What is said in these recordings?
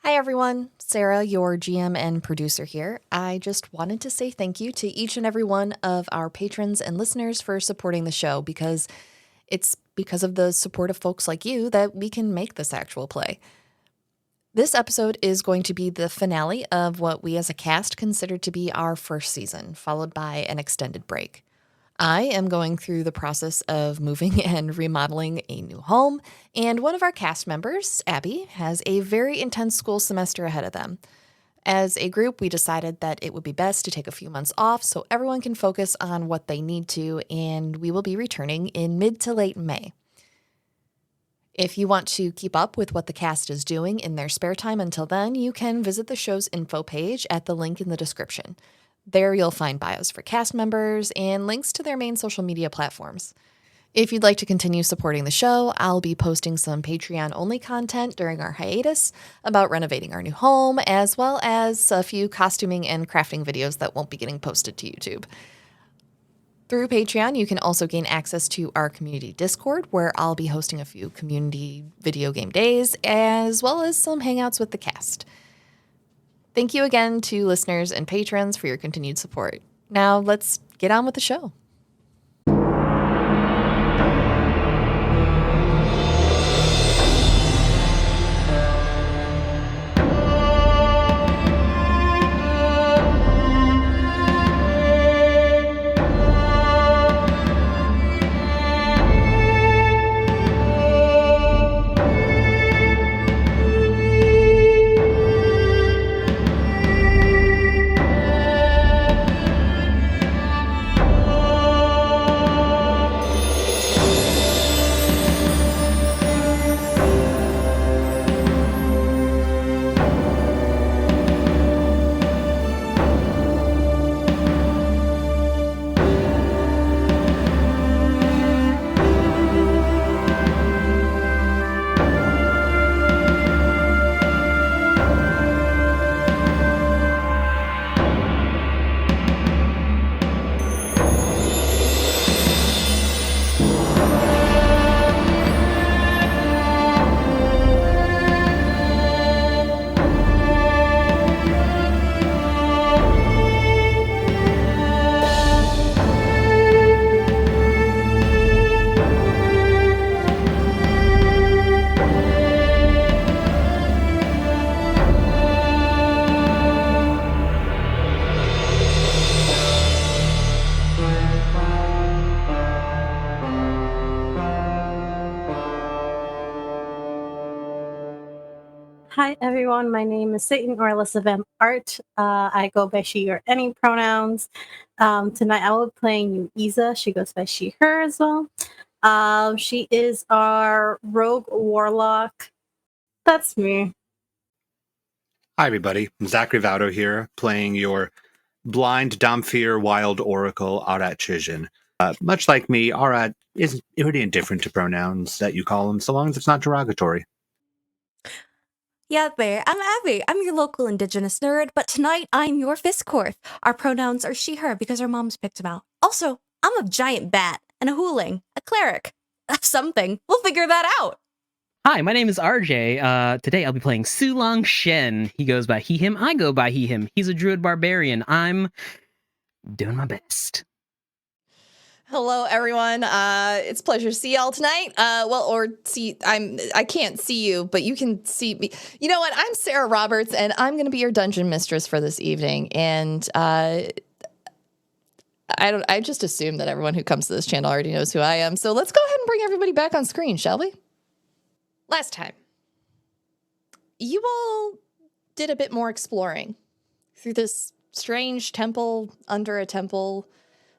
Hi everyone, Sarah, your GM and producer here. I just wanted to say thank you to each and every one of our patrons and listeners for supporting the show because it's because of the support of folks like you that we can make this actual play. This episode is going to be the finale of what we as a cast consider to be our first season, followed by an extended break. I am going through the process of moving and remodeling a new home, and one of our cast members, Abby, has a very intense school semester ahead of them. As a group, we decided that it would be best to take a few months off so everyone can focus on what they need to, and we will be returning in mid to late May. If you want to keep up with what the cast is doing in their spare time until then, you can visit the show's info page at the link in the description. There you'll find bios for cast members and links to their main social media platforms. If you'd like to continue supporting the show, I'll be posting some Patreon-only content during our hiatus about renovating our new home, as well as a few costuming and crafting videos that won't be getting posted to YouTube. Through Patreon, you can also gain access to our community Discord, where I'll be hosting a few community video game days, as well as some hangouts with the cast. Thank you again to listeners and patrons for your continued support. Now let's get on with the show. Hi everyone, my name is Satan or Alyssa Van Art. I go by she or any pronouns. Tonight I will be playing Yuiza. She goes by she, her as well. She is our rogue warlock. That's me. Hi everybody, I'm Zachary Vaudo here, playing your blind Damphir wild oracle, Arat Chizhin. Much like me, Arat is pretty indifferent to pronouns that you call him, so long as it's not derogatory. Yeah, there. I'm Abby. I'm your local indigenous nerd, but tonight I'm your Fistcorth. Our pronouns are she, her, because our moms picked them out. Also, I'm a giant bat and a hooling, a cleric. Something. We'll figure that out. Hi, my name is RJ. Today I'll be playing Sulong Shen. He goes by he, him. I go by he, him. He's a druid barbarian. I'm doing my best. Hello, everyone. It's a pleasure to see y'all tonight. I can't see you, but you can see me. You know what? I'm Sarah Roberts, and I'm going to be your dungeon mistress for this evening. And I just assume that everyone who comes to this channel already knows who I am. So let's go ahead and bring everybody back on screen, shall we? Last time, you all did a bit more exploring through this strange temple under a temple.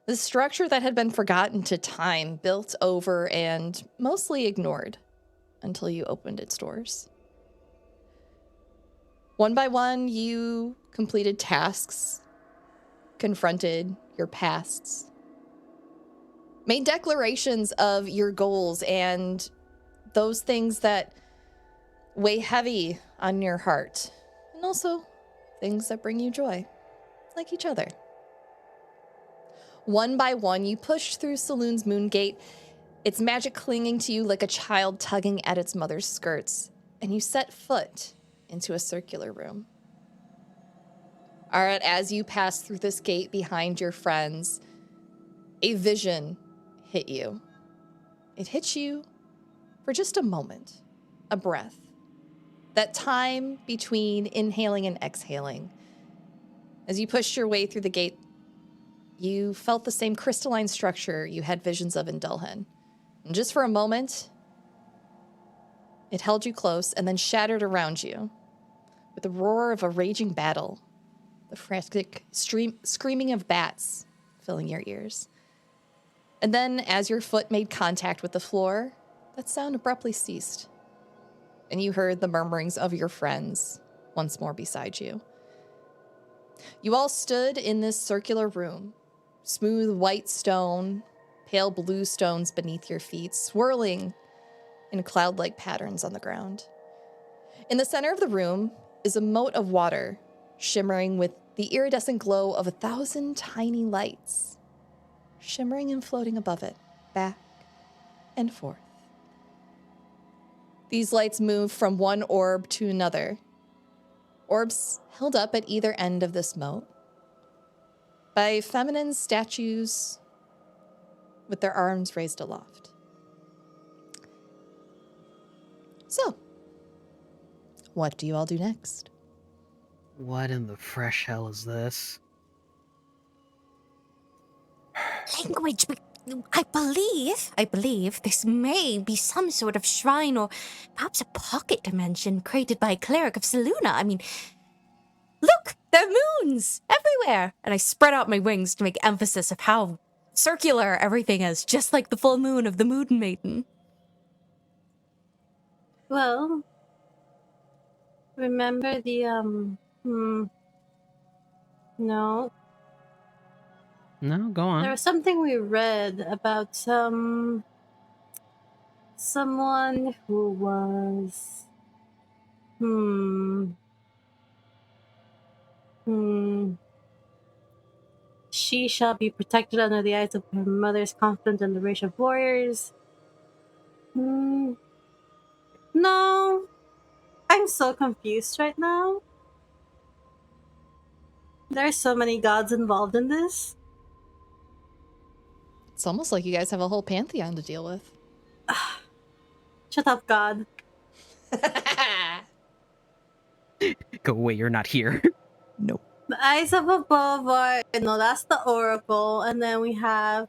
The structure that had been forgotten to time, built over and mostly ignored until you opened its doors. One by one, you completed tasks, confronted your pasts, made declarations of your goals and those things that weigh heavy on your heart, and also things that bring you joy, like each other. One by one, you pushed through Saloon's moon gate, its magic clinging to you like a child tugging at its mother's skirts, and you set foot into a circular room. All right, as you pass through this gate behind your friends, a vision hit you. It hits you for just a moment, a breath. That time between inhaling and exhaling. As you pushed your way through the gate, you felt the same crystalline structure you had visions of in Dulhan. And just for a moment, it held you close and then shattered around you with the roar of a raging battle, the frantic screaming of bats filling your ears. And then, as your foot made contact with the floor, that sound abruptly ceased, and you heard the murmurings of your friends once more beside you. You all stood in this circular room, smooth white stone, pale blue stones beneath your feet, swirling in cloud-like patterns on the ground. In the center of the room is a moat of water, shimmering with the iridescent glow of 1,000 tiny lights, shimmering and floating above it, back and forth. These lights move from one orb to another, orbs held up at either end of this moat by feminine statues with their arms raised aloft. So, what do you all do next? What in the fresh hell is this? Language, but I believe this may be some sort of shrine or perhaps a pocket dimension created by a cleric of Seluna. I mean, look, there are moons everywhere. And I spread out my wings to make emphasis of how circular everything is, just like the full moon of the Moon Maiden. Well, remember the, no. No, go on. There was something we read about someone who was, she shall be protected under the eyes of her mother's confident and the race of warriors. No. I'm so confused right now. There are so many gods involved in this. It's almost like you guys have a whole pantheon to deal with. Shut up, God. Go away, you're not here. Nope. The eyes of above are, no, that's the Oracle, and then we have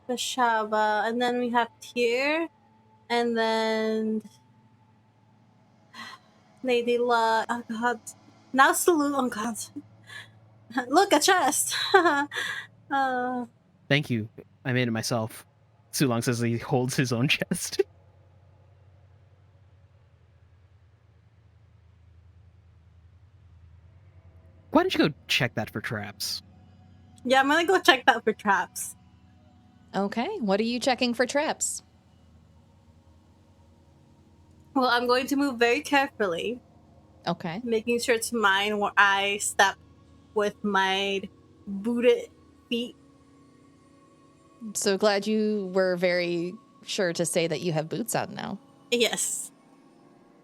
the Shaba, and then we have Tyr, and then Lady Luck. Oh god. Now Salute. Oh god. Look, a chest! Thank you. I made it myself. Sulong says he holds his own chest. Why don't you go check that for traps? Yeah, I'm gonna go check that for traps. Okay, what are you checking for traps? Well, I'm going to move very carefully, Okay. making sure it's mine where I step with my booted feet. So glad you were very sure to say that you have boots on now. Yes.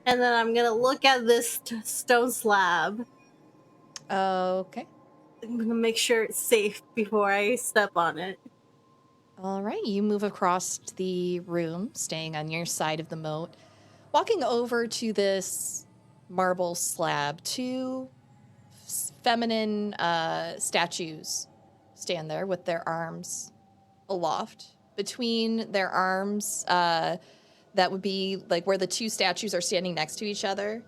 And then I'm gonna look at this stone slab. Okay. I'm gonna make sure it's safe before I step on it. All right, you move across the room, staying on your side of the moat. Walking over to this marble slab, two feminine statues stand there with their arms aloft. Between their arms, that would be like where the two statues are standing next to each other.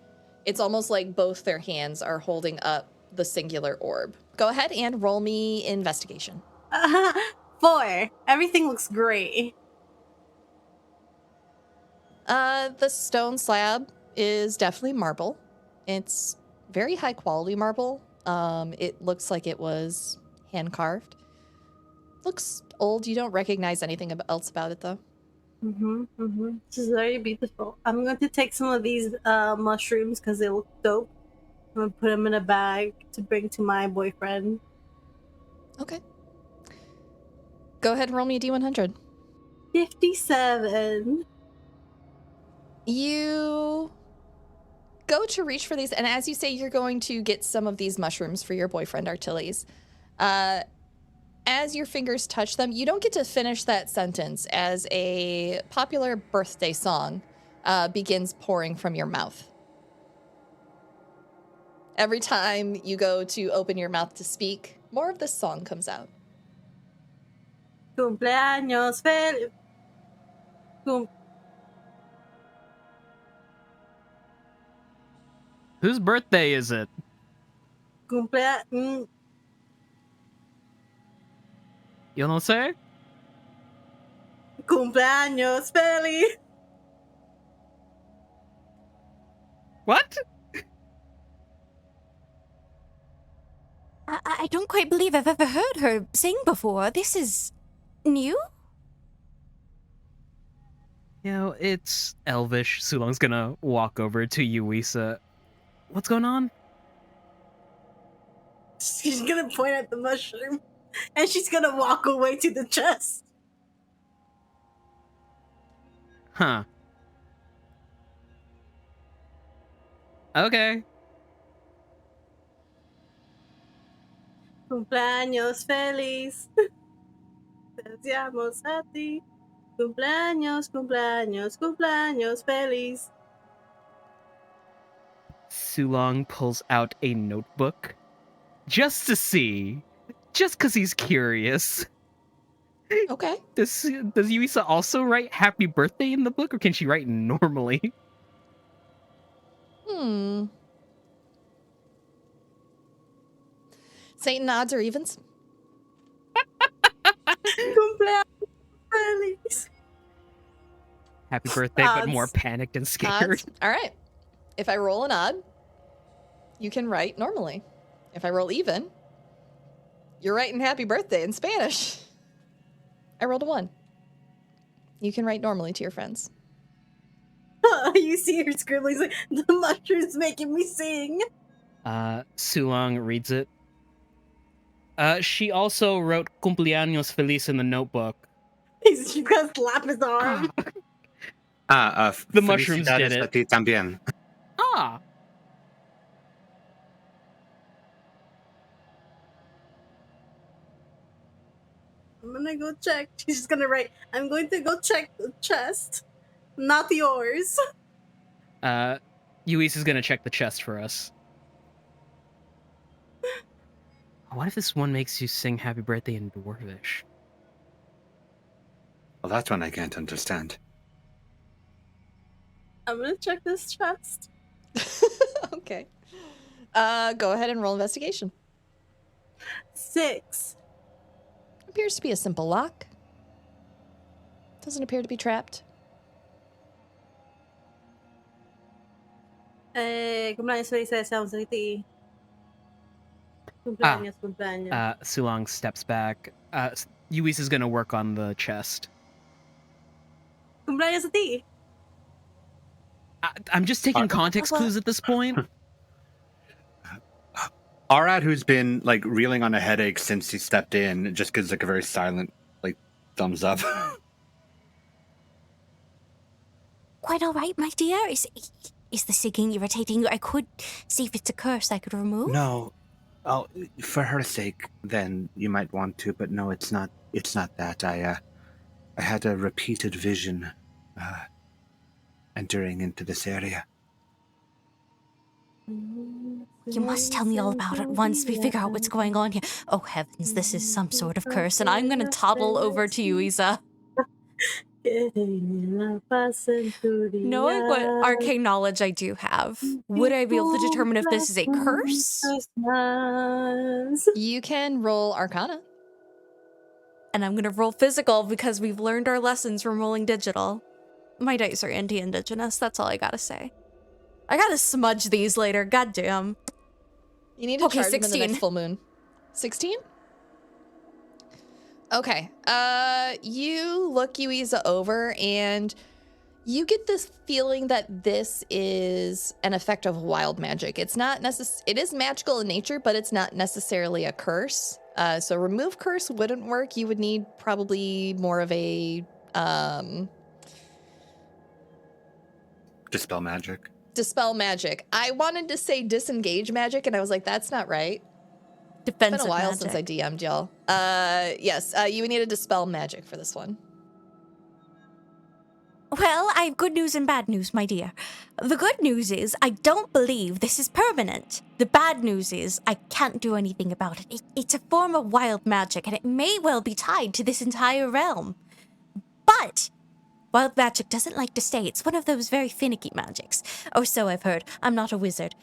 It's almost like both their hands are holding up the singular orb. Go ahead and roll me investigation. 4. Everything looks great. The stone slab is definitely marble. It's very high quality marble. It looks like it was hand carved. Looks old. You don't recognize anything else about it though. This is very beautiful. I'm going to take some of these mushrooms because they look dope. I'm gonna put them in a bag to bring to my boyfriend. Okay. Go ahead and roll me a D100. 57. You go to reach for these, and as you say, you're going to get some of these mushrooms for your boyfriend, Artilles. As your fingers touch them, you don't get to finish that sentence as a popular birthday song begins pouring from your mouth. Every time you go to open your mouth to speak, more of this song comes out. Cumpleaños feliz. Whose birthday is it? Cumpleaños. You know say? Cumpleaños feliz. What? I don't quite believe I've ever heard her sing before. This is new? You know, it's Elvish. Sulong's gonna walk over to Yuisa. What's going on? She's gonna point at the mushroom, and she's gonna walk away to the chest. Huh. Okay. Cumpleaños feliz. Deseamos a ti. Cumpleaños, cumpleaños, cumpleaños feliz. Sulong pulls out a notebook just to see, just because he's curious. Okay. Does Yuisa also write happy birthday in the book, or can she write normally? Satan, odds or evens? Cumpleaños feliz. Happy birthday, but Odds. more panicked and scared. Odds. All right. If I roll an odd, you can write normally. If I roll even, you're writing happy birthday in Spanish. I rolled a 1. You can write normally to your friends. You see her scribbling, like, the mushroom's making me sing. Sulong reads it. She also wrote cumpleaños feliz in the notebook. She's gonna slap his arm. The mushrooms did felicidades it. a ti también. Ah. I'm gonna go check. She's just gonna write, I'm going to go check the chest. Not yours. Yuis is gonna check the chest for us. What if this one makes you sing happy birthday in Dwarvish? Well, that's one I can't understand. I'm gonna check this chest. Okay. Go ahead and roll investigation. 6. Appears to be a simple lock. Doesn't appear to be trapped. Cumpleaños feliz, deseamos a ti. Cumpleaños, cumpleaños. Sulong steps back. Yuis is gonna work on the chest. Cumpleaños a ti. I'm just taking context clues at this point. Arad, who's been like reeling on a headache since he stepped in, just gives like a very silent like thumbs up. Quite all right, my dear. Is the singing irritating you? I could see if it's a curse I could remove. No, oh, for her sake, then you might want to, but no, it's not. It's not that. I had a repeated vision, entering into this area. You must tell me all about it once we figure out what's going on here. Oh heavens, this is some sort of curse, and I'm gonna toddle over to you, Isa. Knowing what arcane knowledge I do have, would I be able to determine if this is a curse? You can roll Arcana. And I'm gonna roll physical because we've learned our lessons from rolling digital. My dice are anti-indigenous, that's all I gotta say. I gotta smudge these later, goddamn. You need to Okay, charge them in the 16. next full moon. 16? Okay. You look Yuiza over and you get this feeling that this is an effect of wild magic. It's not it is magical in nature, but it's not necessarily a curse. So remove curse wouldn't work. You would need probably more of a Dispel magic. dispel magic. I wanted to say disengage magic, and I was like, that's not right. It's Defensive been a while magic. since I DM'd y'all. Yes, you would need to dispel magic for this one. Well, I have good news and bad news, my dear. The good news is I don't believe this is permanent. The bad news is I can't do anything about it. It's a form of wild magic, and it may well be tied to this entire realm. But wild magic doesn't like to stay. It's one of those very finicky magics. Or so I've heard. I'm not a wizard.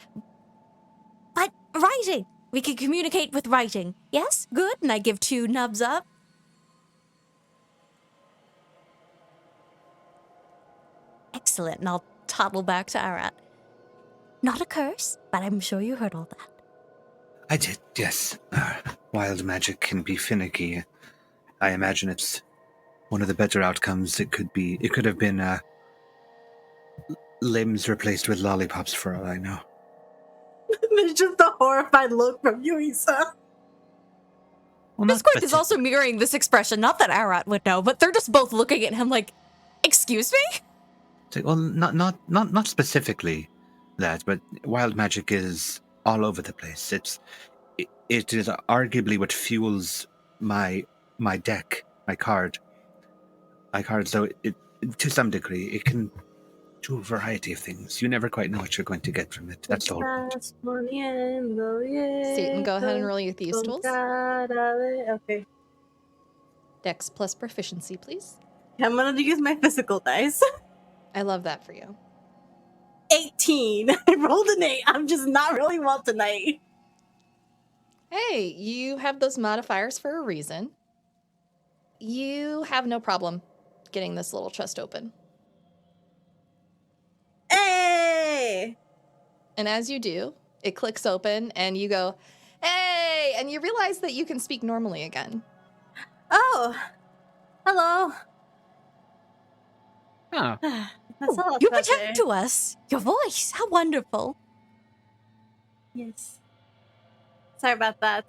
But writing! We can communicate with writing. Yes? Good? And I give 2 nubs up. Excellent, and I'll toddle back to Arat. Not a curse, but I'm sure you heard all that. I did, yes. Wild magic can be finicky. I imagine it's one of the better outcomes. It could have been limbs replaced with lollipops for all I know. There's just a horrified look from Yuisa. Well, Bisquith is also mirroring this expression. Not that Arat would know, but they're just both looking at him like, excuse me? Well, not specifically that, but wild magic is all over the place. It is arguably what fuels my deck, my card. So it to some degree it can do a variety of things. You never quite know what you're going to get from it. That's the whole point. Satan, go ahead and roll your Thieves tools. Okay. Dex plus proficiency, please. I'm gonna use my physical dice. I love that for you. 18. I rolled an 8. I'm just not really well tonight. Hey, you have those modifiers for a reason. You have no problem getting this little chest open. Hey! And as you do, it clicks open and you go, hey! And you realize that you can speak normally again. Oh! Hello. Oh, That's all. You returned to us. Your voice. How wonderful. Yes. Sorry about that.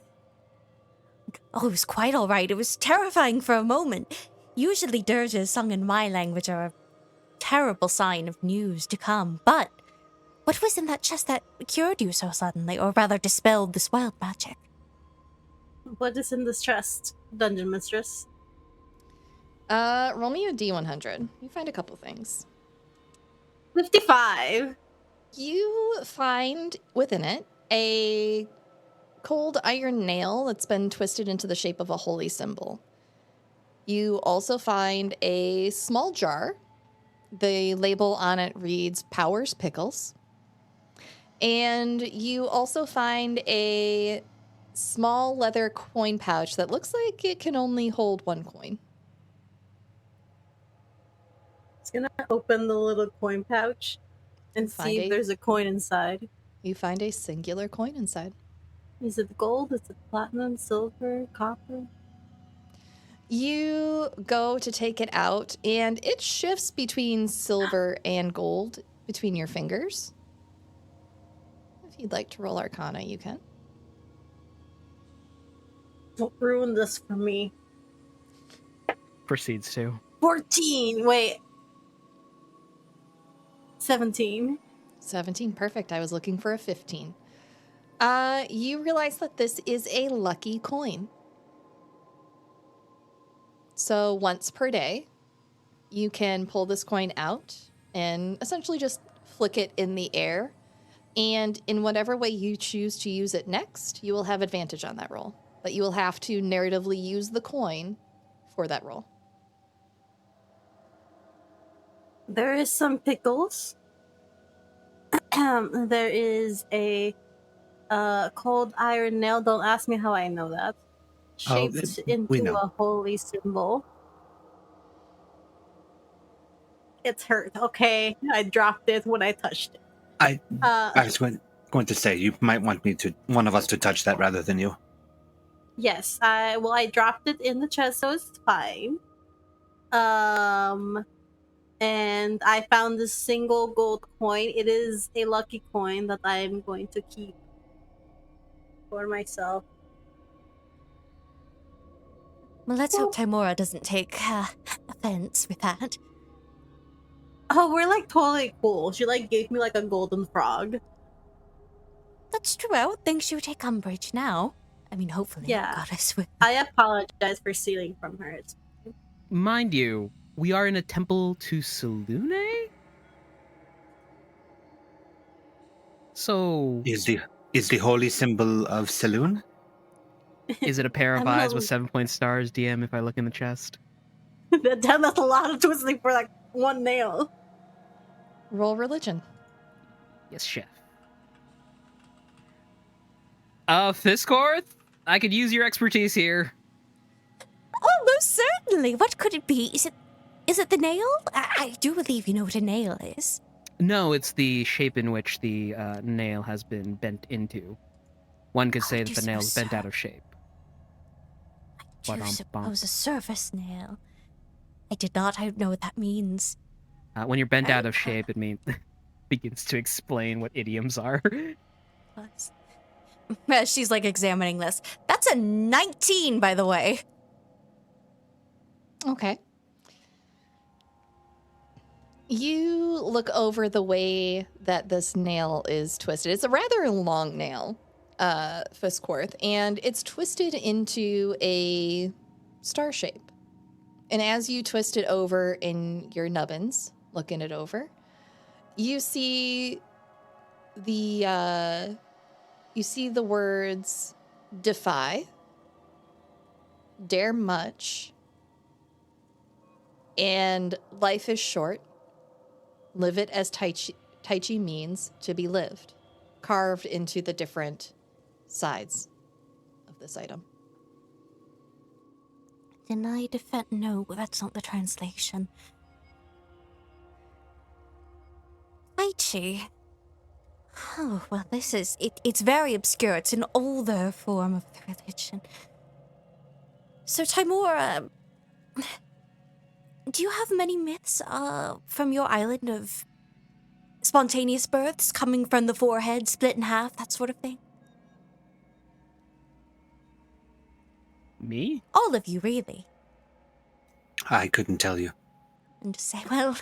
Oh, it was quite all right. It was terrifying for a moment. Usually dirges sung in my language are a terrible sign of news to come. But what was in that chest that cured you so suddenly, or rather dispelled this wild magic? What is in this chest, Dungeon Mistress? Roll me a D100. You find a couple things. 55. You find within it a cold iron nail that's been twisted into the shape of a holy symbol. You also find a small jar. The label on it reads Powers Pickles. And you also find a small leather coin pouch that looks like it can only hold 1 coin. It's gonna open the little coin pouch and see if there's a coin inside. You find a singular coin inside. Is it gold? Is it platinum, silver, copper? You go to take it out, and it shifts between silver and gold between your fingers. If you'd like to roll Arcana, you can. Don't ruin this for me. proceeds to. 14. Wait. 17. 17, perfect. I was looking for a 15. You realize that this is a lucky coin. So once per day, you can pull this coin out and essentially just flick it in the air. And in whatever way you choose to use it next, you will have advantage on that roll. But you will have to narratively use the coin for that roll. There is some pickles. There is a cold iron nail. Don't ask me how I know that. Shaped into a holy symbol. It's hurt. Okay, I dropped it when I touched it. I was going to say you might want one of us to touch that rather than you. Yes, I dropped it in the chest, so it's fine. And I found this single gold coin. It is a lucky coin that I'm going to keep for myself. Well, let's hope Timora doesn't take offense with that. Oh, we're like totally cool. She like gave me like a golden frog. That's true. I would think she would take umbrage now. I mean, hopefully, Yeah. goddess with. I apologize for stealing from her. Mind you, we are in a temple to Selune? So, Is the holy symbol of Saloon? is it a pair of I'm eyes a- with 7-point stars, DM, if I look in the chest? That's a lot of twisting for like one nail. Roll religion. Yes, chef. Fiskorth? I could use your expertise here. Oh, most certainly. What could it be? Is it the nail? I do believe you know what a nail is. No, it's the shape in which the nail has been bent into. One could say that the nail is bent out of shape. Do you Ba-dum-bum. suppose a surface nail? I did not know what that means. When you're bent out of shape, it means begins to explain what idioms are. She's like examining this. That's a 19, by the way. Okay. You look over the way that this nail is twisted. It's a rather long nail, Fiskorth, and it's twisted into a star shape. And as you twist it over in your nubbins, looking it over, you see the words defy, dare much, and life is short. Live it as Tai Chi means to be lived, carved into the different sides of this item. Deny defend. No, that's not the translation. Tai Chi. Oh, well, this is... It's very obscure. It's an older form of the religion. So, Timora, do you have many myths from your island of spontaneous births coming from the forehead, split in half, that sort of thing? Me? All of you, really. I couldn't tell you. And to say, well,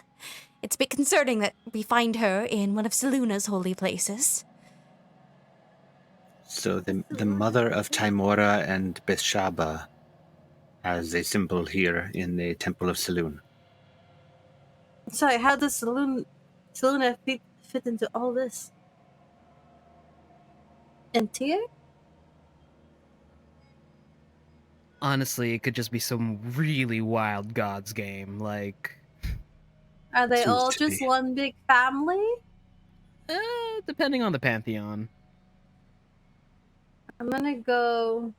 it's a bit concerning that we find her in one of Seluna's holy places. So the mother of Timora and Beshaba has a symbol here in the Temple of Saloon. Sorry, how does Seluna fit into all this? And Tyr? Honestly, it could just be some really wild gods game. Like, Are they Seems all to just be. one big family? depending on the pantheon. I'm gonna go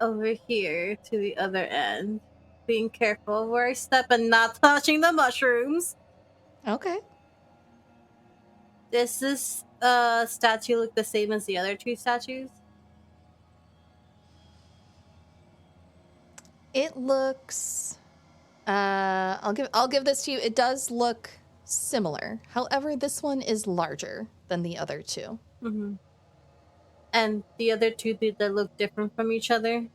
over here to the other end, being careful where I step and not touching the mushrooms. Okay. Does this statue look the same as the other two statues? It looks I'll give this to you. It does look similar. However, this one is larger than the other two. Mm-hmm. And the other two, did they look different from each other?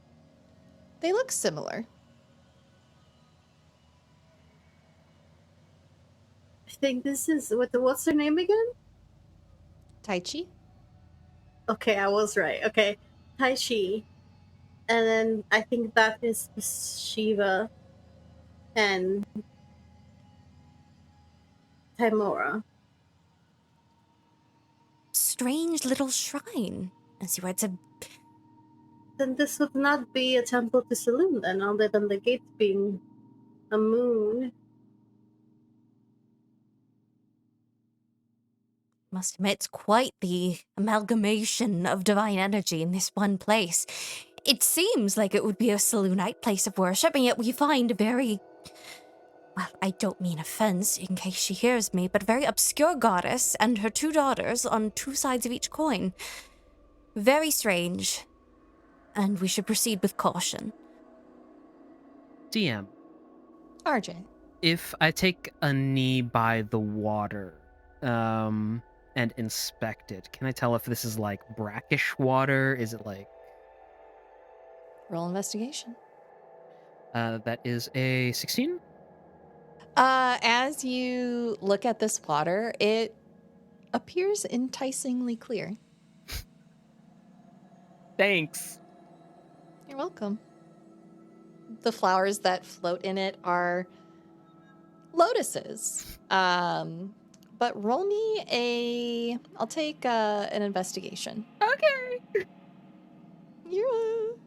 They look similar. I think this is what's her name again? Tai Chi? Okay, I was right. Okay, Tai Chi. And then I think that is Shiva and Timora. Strange little shrine. As you had Then this would not be a temple to Saloon then, other than the gate being a moon. must admit, it's quite the amalgamation of divine energy in this one place. It seems like it would be a Selunite place of worship, and yet we find a very... Well, I don't mean offense in case she hears me, but a very obscure goddess and her two daughters on two sides of each coin. Very strange. And we should proceed with caution. DM, RJ. if I take a knee by the water, and inspect it, can I tell if this is like brackish water? Is it like... Roll investigation. That is a 16? As you look at this water, it appears enticingly clear. Thanks. You're welcome. The flowers that float in it are lotuses. But roll me I'll take an investigation. Okay. You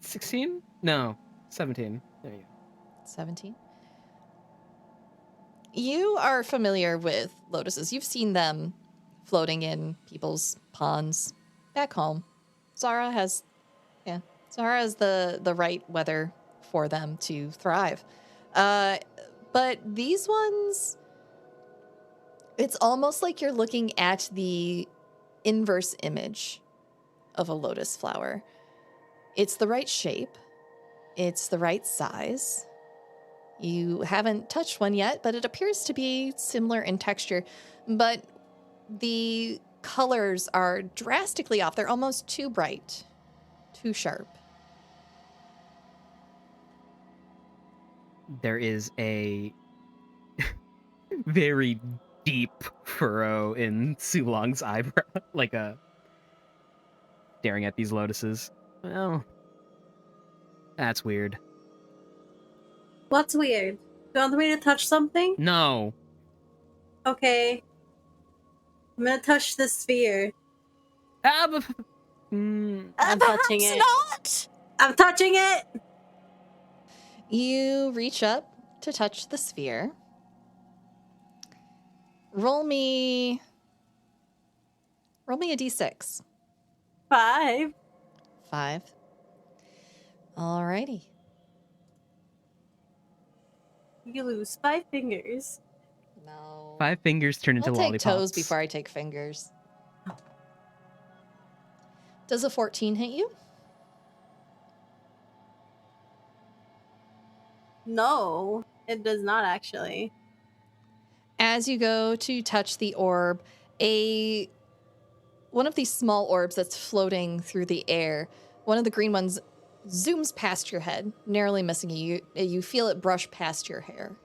16? No, 17. There you go. 17. You are familiar with lotuses. You've seen them floating in people's ponds back home. Zara has the right weather for them to thrive. But these ones, it's almost like you're looking at the inverse image of a lotus flower. It's the right shape. It's the right size. You haven't touched one yet, but it appears to be similar in texture. But the colors are drastically off. They're almost too bright, too sharp. There is a very deep furrow in Sulong's eyebrow, like a staring at these lotuses. Well, that's weird. What's weird? Do you want me to touch something? No. Okay. I'm gonna touch the sphere. I'm touching Perhaps it. not. I'm touching it! You reach up to touch the sphere. Roll me a d6. 5. 5. Alrighty. You lose 5 fingers. No. 5 fingers turn into I'll take lollipops. toes before I take fingers. Does a 14 hit you? No, it does not actually. As you go to touch the orb, one of these small orbs that's floating through the air, one of the green ones zooms past your head, narrowly missing you. You feel it brush past your hair.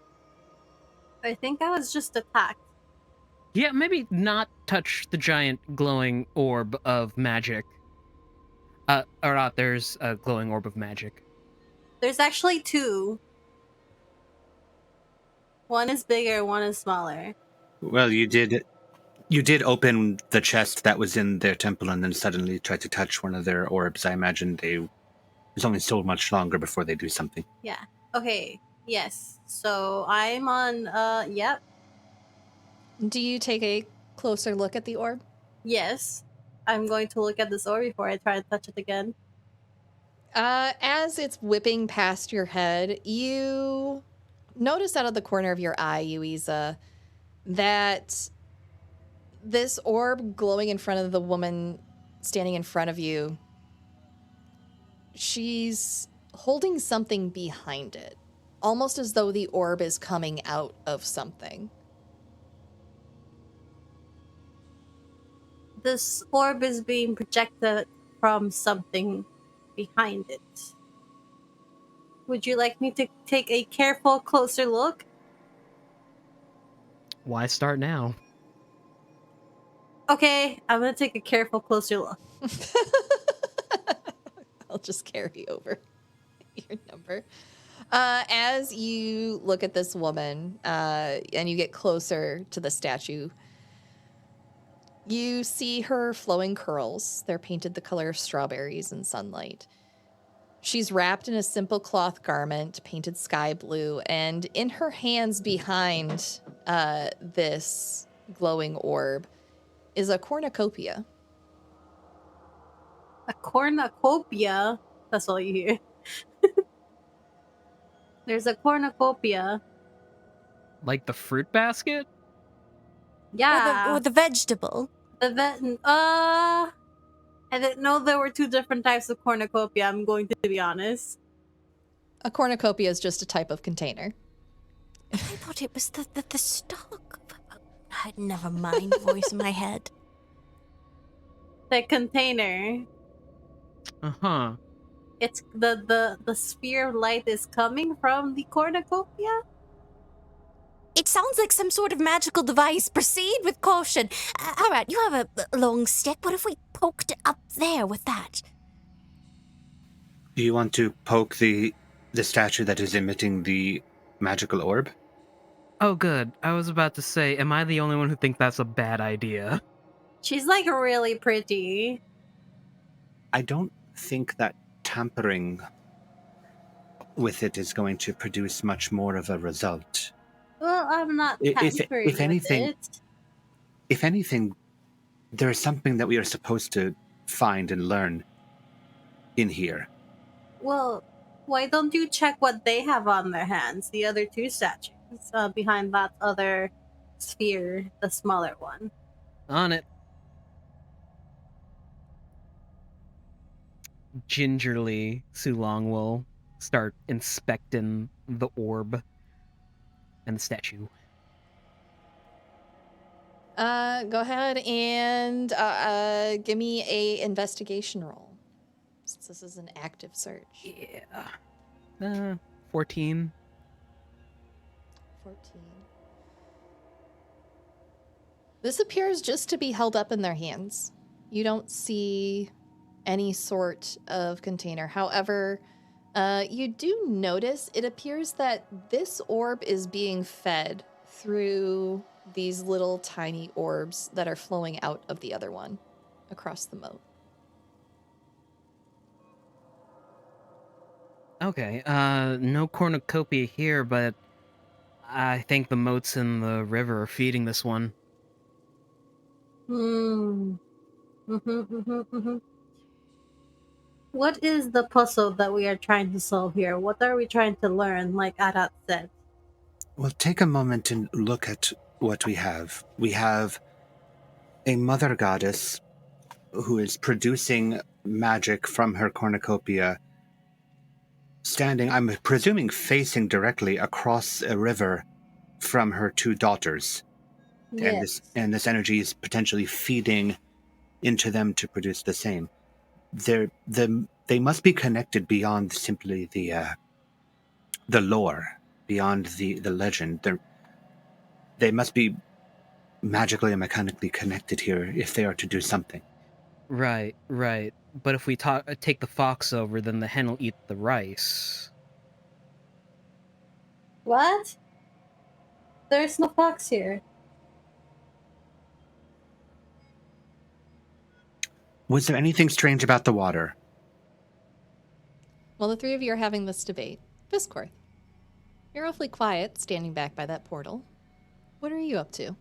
I think I was just attacked. Yeah, maybe not touch the giant glowing orb of magic. Or not, there's a glowing orb of magic. There's actually 2. One is bigger, one is smaller. Well, you did open the chest that was in their temple and then suddenly tried to touch one of their orbs. I imagine there's only so much longer before they do something. Yeah. Okay. Yes. So I'm on, yep. Do you take a closer look at the orb? Yes. I'm going to look at this orb before I try to touch it again. As it's whipping past your head, you notice out of the corner of your eye, Yuiza, that this orb glowing in front of the woman standing in front of you, she's holding something behind it, almost as though the orb is coming out of something. This orb is being projected from something behind it. Would you like me to take a careful, closer look? Why start now? Okay, I'm gonna take a careful, closer look. I'll just carry over your number. As you look at this woman and you get closer to the statue, you see her flowing curls. They're painted the color of strawberries in sunlight. She's wrapped in a simple cloth garment painted sky blue, and in her hands behind this glowing orb is a cornucopia. A cornucopia? That's all you hear. There's a cornucopia. Like the fruit basket? Yeah. Or the vegetable. I didn't know there were 2 different types of cornucopia, I'm going to be honest. A cornucopia is just a type of container. I thought it was the stock. Never mind, voice in my head. The container. Uh-huh. It's the sphere of light is coming from the cornucopia? It sounds like some sort of magical device. Proceed with caution. All right, you have a long stick. What if we poked up there with that? Do you want to poke the statue that is emitting the magical orb? Oh, good. I was about to say, am I the only one who thinks that's a bad idea? She's like really pretty. I don't think that tampering with it is going to produce much more of a result. Well, I'm not If tampering with anything, it. if anything, there is something that we are supposed to find and learn in here. Well, why don't you check what they have on their hands? The other two statues behind that other sphere, the smaller one. On it. Gingerly, Sulong will start inspecting the orb and the statue. Go ahead and give me a investigation roll, since this is an active search. Yeah. 14. 14. This appears just to be held up in their hands. You don't see any sort of container. However, you do notice it appears that this orb is being fed through these little tiny orbs that are flowing out of the other one across the moat. Okay, no cornucopia here, but I think the moats in the river are feeding this one. What is the puzzle that we are trying to solve here? What are we trying to learn, like Arat said? Well, take a moment and look at what we have. We have a mother goddess who is producing magic from her cornucopia, standing, I'm presuming, facing directly across a river from her two daughters. Yes. And this energy is potentially feeding into them to produce the same. They must be connected beyond simply the lore, beyond the legend. They must be magically and mechanically connected here if they are to do something. Right. But if we take the fox over, then the hen will eat the rice. What? There's no fox here. Was there anything strange about the water? Well, the three of you are having this debate. Viscorth, you're awfully quiet, standing back by that portal. What are you up to?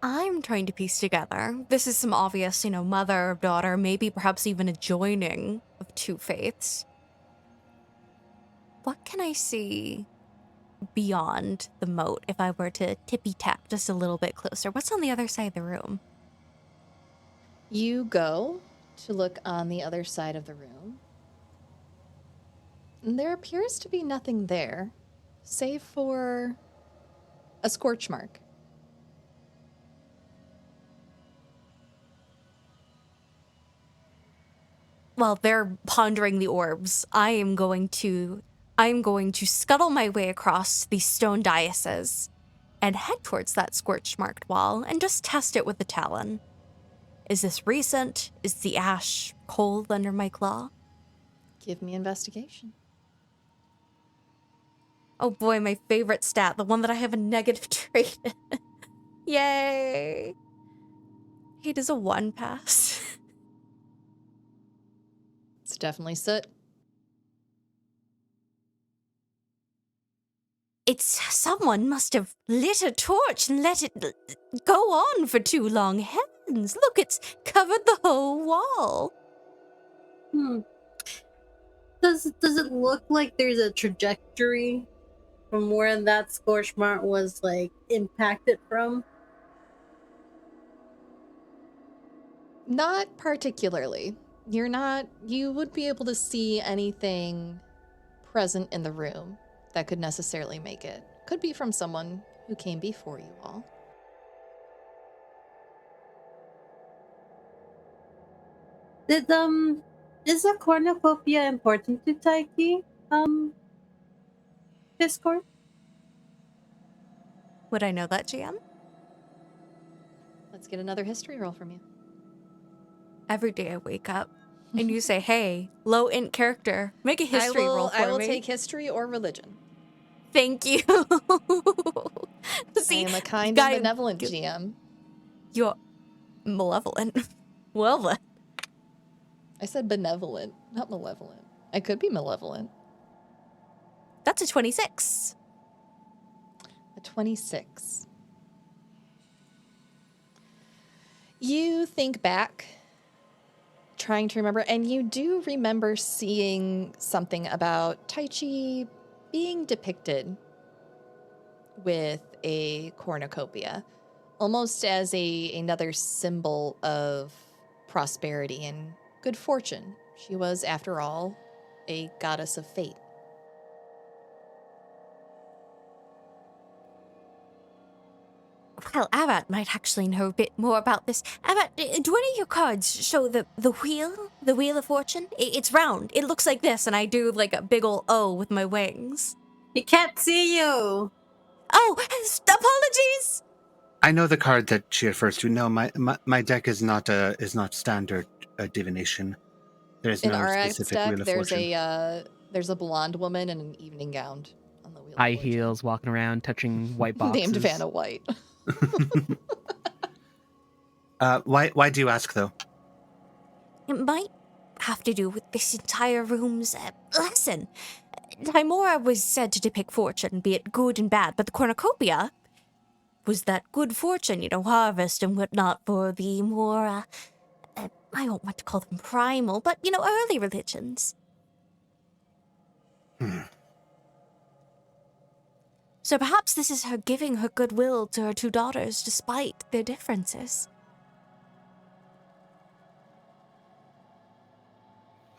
I'm trying to piece together. This is some obvious, mother, daughter, maybe perhaps even a joining of two faiths. What can I see beyond the moat if I were to tippy-tap just a little bit closer? What's on the other side of the room? You go to look on the other side of the room. And there appears to be nothing there, save for a scorch mark. While they're pondering the orbs, I am going to scuttle my way across these stone daises and head towards that scorch marked wall and just test it with the talon. Is this recent? Is the ash cold under my claw? Give me investigation. Oh boy, my favorite stat, the one that I have a negative trait in. Yay! It is a 1 pass. It's definitely soot. Someone must have lit a torch and let it go on for too long. Heavens, look, it's covered the whole wall. Does it look like there's a trajectory from where that scorch mark was like impacted from? Not particularly. You would be able to see anything present in the room that could necessarily make it. Could be from someone who came before you all. Did is a cornucopia important to Taiki? Discord? Would I know that, GM? Let's get another history roll from you. Every day I wake up and you say, "Hey, low int character, make a history roll for me." I will take history or religion. Thank you. I See, am a kind guy- and benevolent GM. You're malevolent. Well then. I said benevolent, not malevolent. I could be malevolent. That's a 26. A 26. You think back, trying to remember, and you do remember seeing something about Taichi being depicted with a cornucopia, almost as another symbol of prosperity and good fortune. She was, after all, a goddess of fate. Well, Arat might actually know a bit more about this. Arat, do any of your cards show the wheel of fortune? It's round. It looks like this, and I do like a big ol' O with my wings. He can't see you. Oh, apologies. I know the card that she refers to. No, my deck is not standard divination. There is In no our specific deck, wheel of there's fortune. there's a blonde woman in an evening gown on the wheel. of High fortune. heels, walking around, touching white boxes. Named Vanna White. Why do you ask, though? It might have to do with this entire room's lesson. Timora was said to depict fortune, be it good and bad, but the cornucopia was that good fortune, harvest and whatnot for the more, I don't want to call them primal, but, early religions. So perhaps this is her giving her goodwill to her two daughters despite their differences.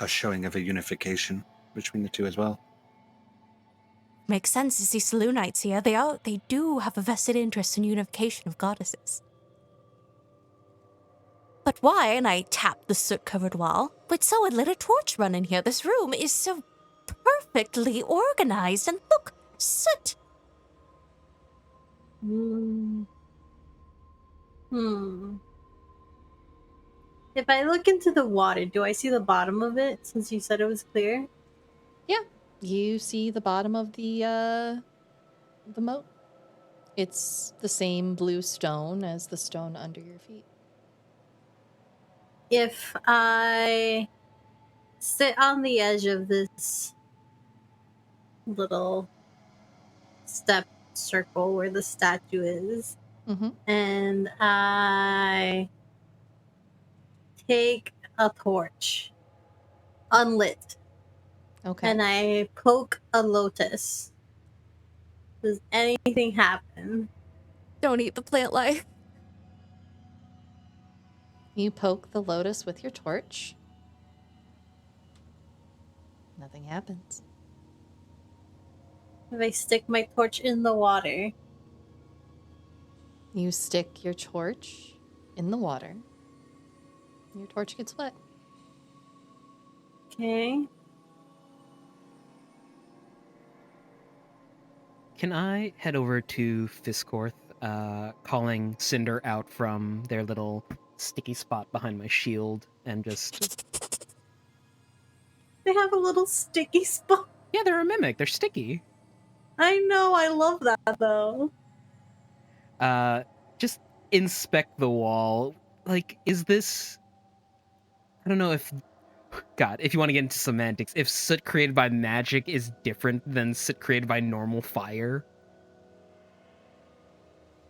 A showing of a unification between the two as well. Makes sense to see Selûnites here. They do have a vested interest in unification of goddesses. But why, and I tapped the soot-covered wall, would someone lit a torch run in here? This room is so perfectly organized, and look, soot! If I look into the water, do I see the bottom of it since you said it was clear? Yeah, you see the bottom of the moat. It's the same blue stone as the stone under your feet. If I sit on the edge of this little step circle where the statue is, Mm-hmm. and I take a torch, unlit, Okay. and I poke a lotus, does anything happen? Don't eat the plant life. You poke the lotus with your torch. Nothing happens. If I stick my torch in the water, You stick your torch in the water. Your torch gets wet. okay? Can I head over to Fiskorth, calling Cinder out from their little sticky spot behind my shield, and just... They have a little sticky spot. Yeah, they're a mimic. They're sticky. I know, I love that though. Just inspect the wall. Like, is this... I don't know if... God, if you want to get into semantics, if soot created by magic is different than soot created by normal fire.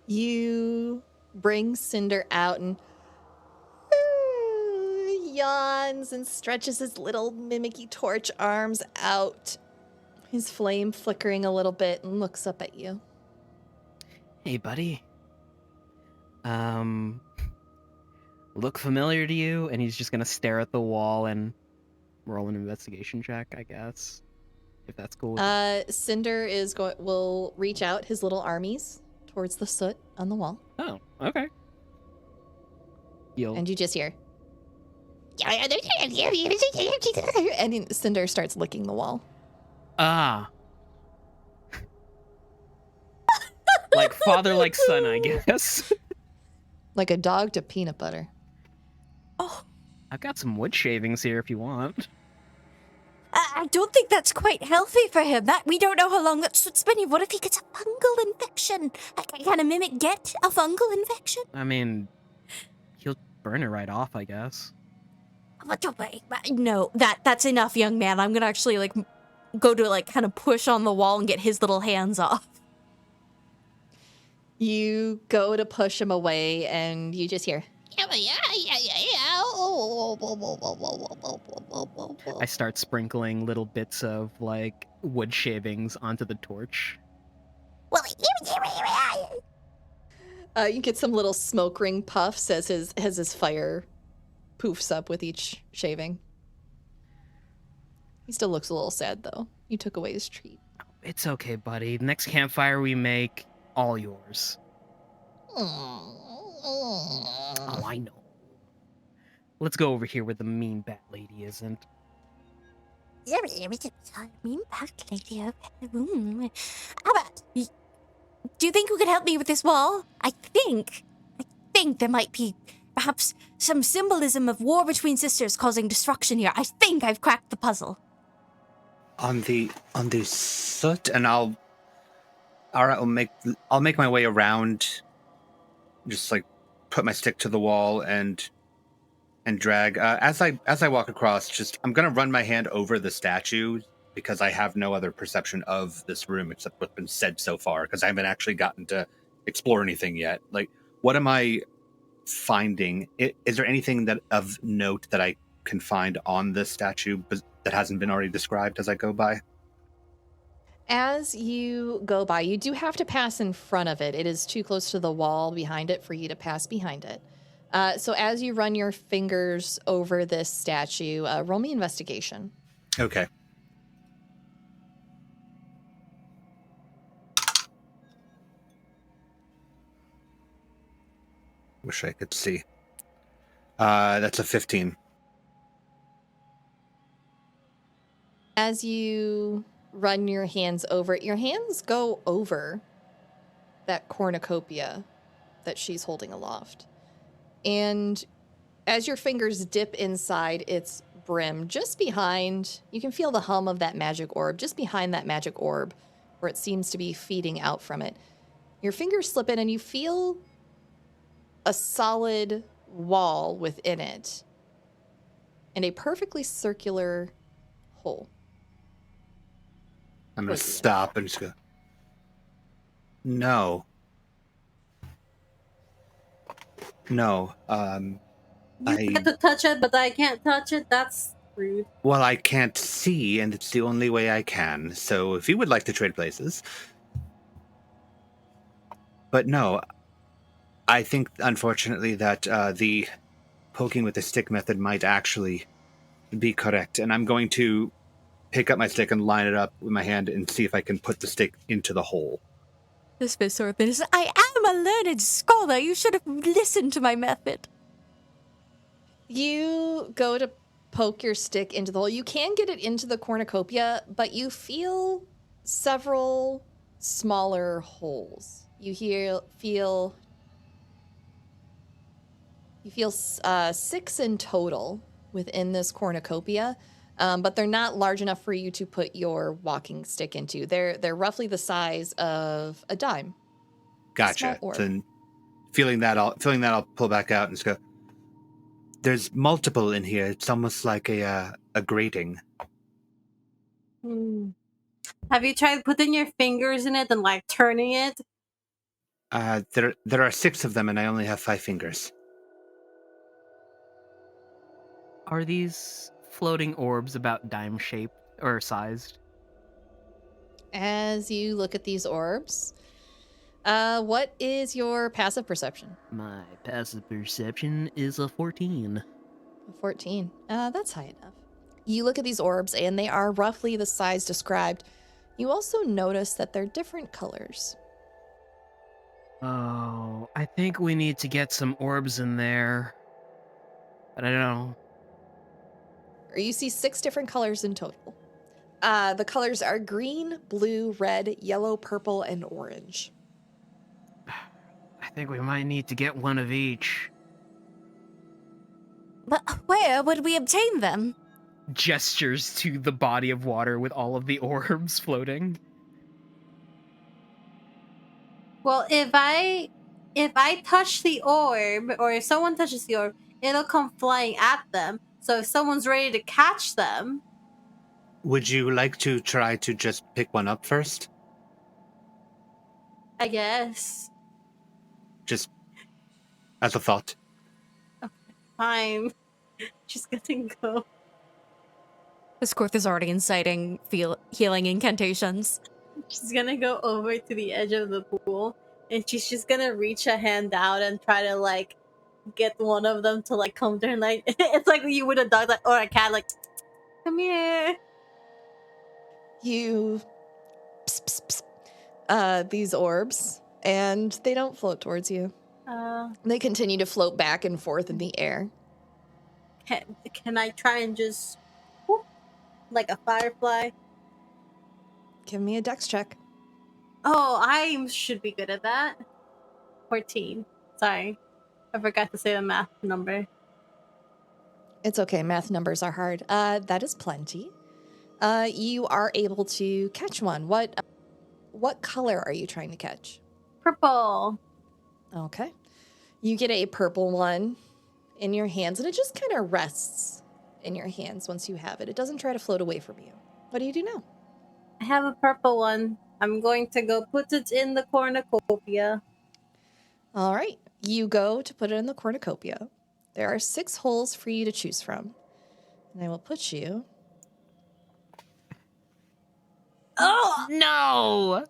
You bring Cinder out and yawns and stretches his little mimicky torch arms out. His flame flickering a little bit, and looks up at you. Hey, buddy. Look familiar to you? And he's just gonna stare at the wall and roll an investigation check, I guess. If that's cool with you. Cinder will reach out his little armies towards the soot on the wall. Oh, okay. You'll... And you just hear, And Cinder starts licking the wall. Ah. Like father, like son, I guess. Like a dog to peanut butter. Oh, I've got some wood shavings here if you want. I don't think that's quite healthy for him. That we don't know how long that's been. What if he gets a fungal infection? Can a mimic get a fungal infection? I mean, he'll burn it right off, I guess. No, that's enough, young man. I'm gonna actually like go to like kind of push on the wall and get his little hands off. You go to push him away, and you just hear. I start sprinkling little bits of like wood shavings onto the torch. You get some little smoke ring puffs as his fire poofs up with each shaving. He still looks a little sad, though. You took away his treat. It's okay, buddy. Next campfire we make, all yours. Oh, I know. Let's go over here where the mean bat lady isn't. Mean back lady. How about? Do you think you could help me with this wall? I think there might be perhaps some symbolism of war between sisters causing destruction here. I think I've cracked the puzzle. On the soot, and I'll make my way around, just like put my stick to the wall and drag. As I walk across, just I'm gonna run my hand over the statue because I have no other perception of this room except what's been said so far, because I haven't actually gotten to explore anything yet. Like, what am I finding? Is there anything that of note that I can find on this statue that hasn't been already described as I go by? As you go by, you do have to pass in front of it. It is too close to the wall behind it for you to pass behind it. So as you run your fingers over this statue, roll me investigation. Okay. Wish I could see. That's a 15. As you run your hands over it, your hands go over that cornucopia that she's holding aloft. And as your fingers dip inside its brim, just behind, you can feel the hum of that magic orb, just behind that magic orb, where it seems to be feeding out from it. Your fingers slip in and you feel a solid wall within it and a perfectly circular hole. I'm going to stop and just go, no. No. You get to touch it, but I can't touch it. That's rude. Well, I can't see, and it's the only way I can. So if you would like to trade places. But no, I think, unfortunately, that the poking with the stick method might actually be correct. And I'm going to pick up my stick and line it up with my hand and see if I can put the stick into the hole. This bit sort of business. I am a learned scholar. You should have listened to my method. You go to poke your stick into the hole. You can get it into the cornucopia, but you feel several smaller holes. You feel 6 in total within this cornucopia, but they're not large enough for you to put your walking stick into. They're roughly the size of a dime. Gotcha. Then feeling that I'll pull back out and just go, there's multiple in here. It's almost like a grating. Have you tried putting your fingers in it and like turning it? There are 6 of them, and I only have 5 fingers. Are these floating orbs about dime shaped or sized? As you look at these orbs, what is your passive perception? My passive perception is a 14. 14. That's high enough. You look at these orbs, and they are roughly the size described. You also notice that they're different colors. Oh, I think we need to get some orbs in there. But I don't know. or you see 6 different colors in total. The colors are green, blue, red, yellow, purple, and orange. I think we might need to get one of each. But where would we obtain them? Gestures to the body of water with all of the orbs floating. Well, if I touch the orb, or if someone touches the orb, it'll come flying at them. So if someone's ready to catch them, Would you like to try to just pick one up first? I guess. Just as a thought. Fine. Just gonna go. Viscorth is already inciting healing incantations. She's gonna go over to the edge of the pool, and she's just gonna reach a hand out and try to like get one of them to like come to her. Like it's like you would a dog like, or a cat, like, come here. You pss, pss, pss, these orbs, and they don't float towards you. They continue to float back and forth in the air. Can I try and just whoop, like a firefly? Give me a dex check. Oh, I should be good at that. 14. Sorry. I forgot to say the math number. It's okay, math numbers are hard. That is plenty. You are able to catch one. What color are you trying to catch? Purple. Okay. You get a purple one in your hands, and it just kind of rests in your hands once you have it. It doesn't try to float away from you. What do you do now? I have a purple one. I'm going to go put it in the cornucopia. All right. You go to put it in the cornucopia. There are 6 holes for you to choose from. And I will put you... Oh! No!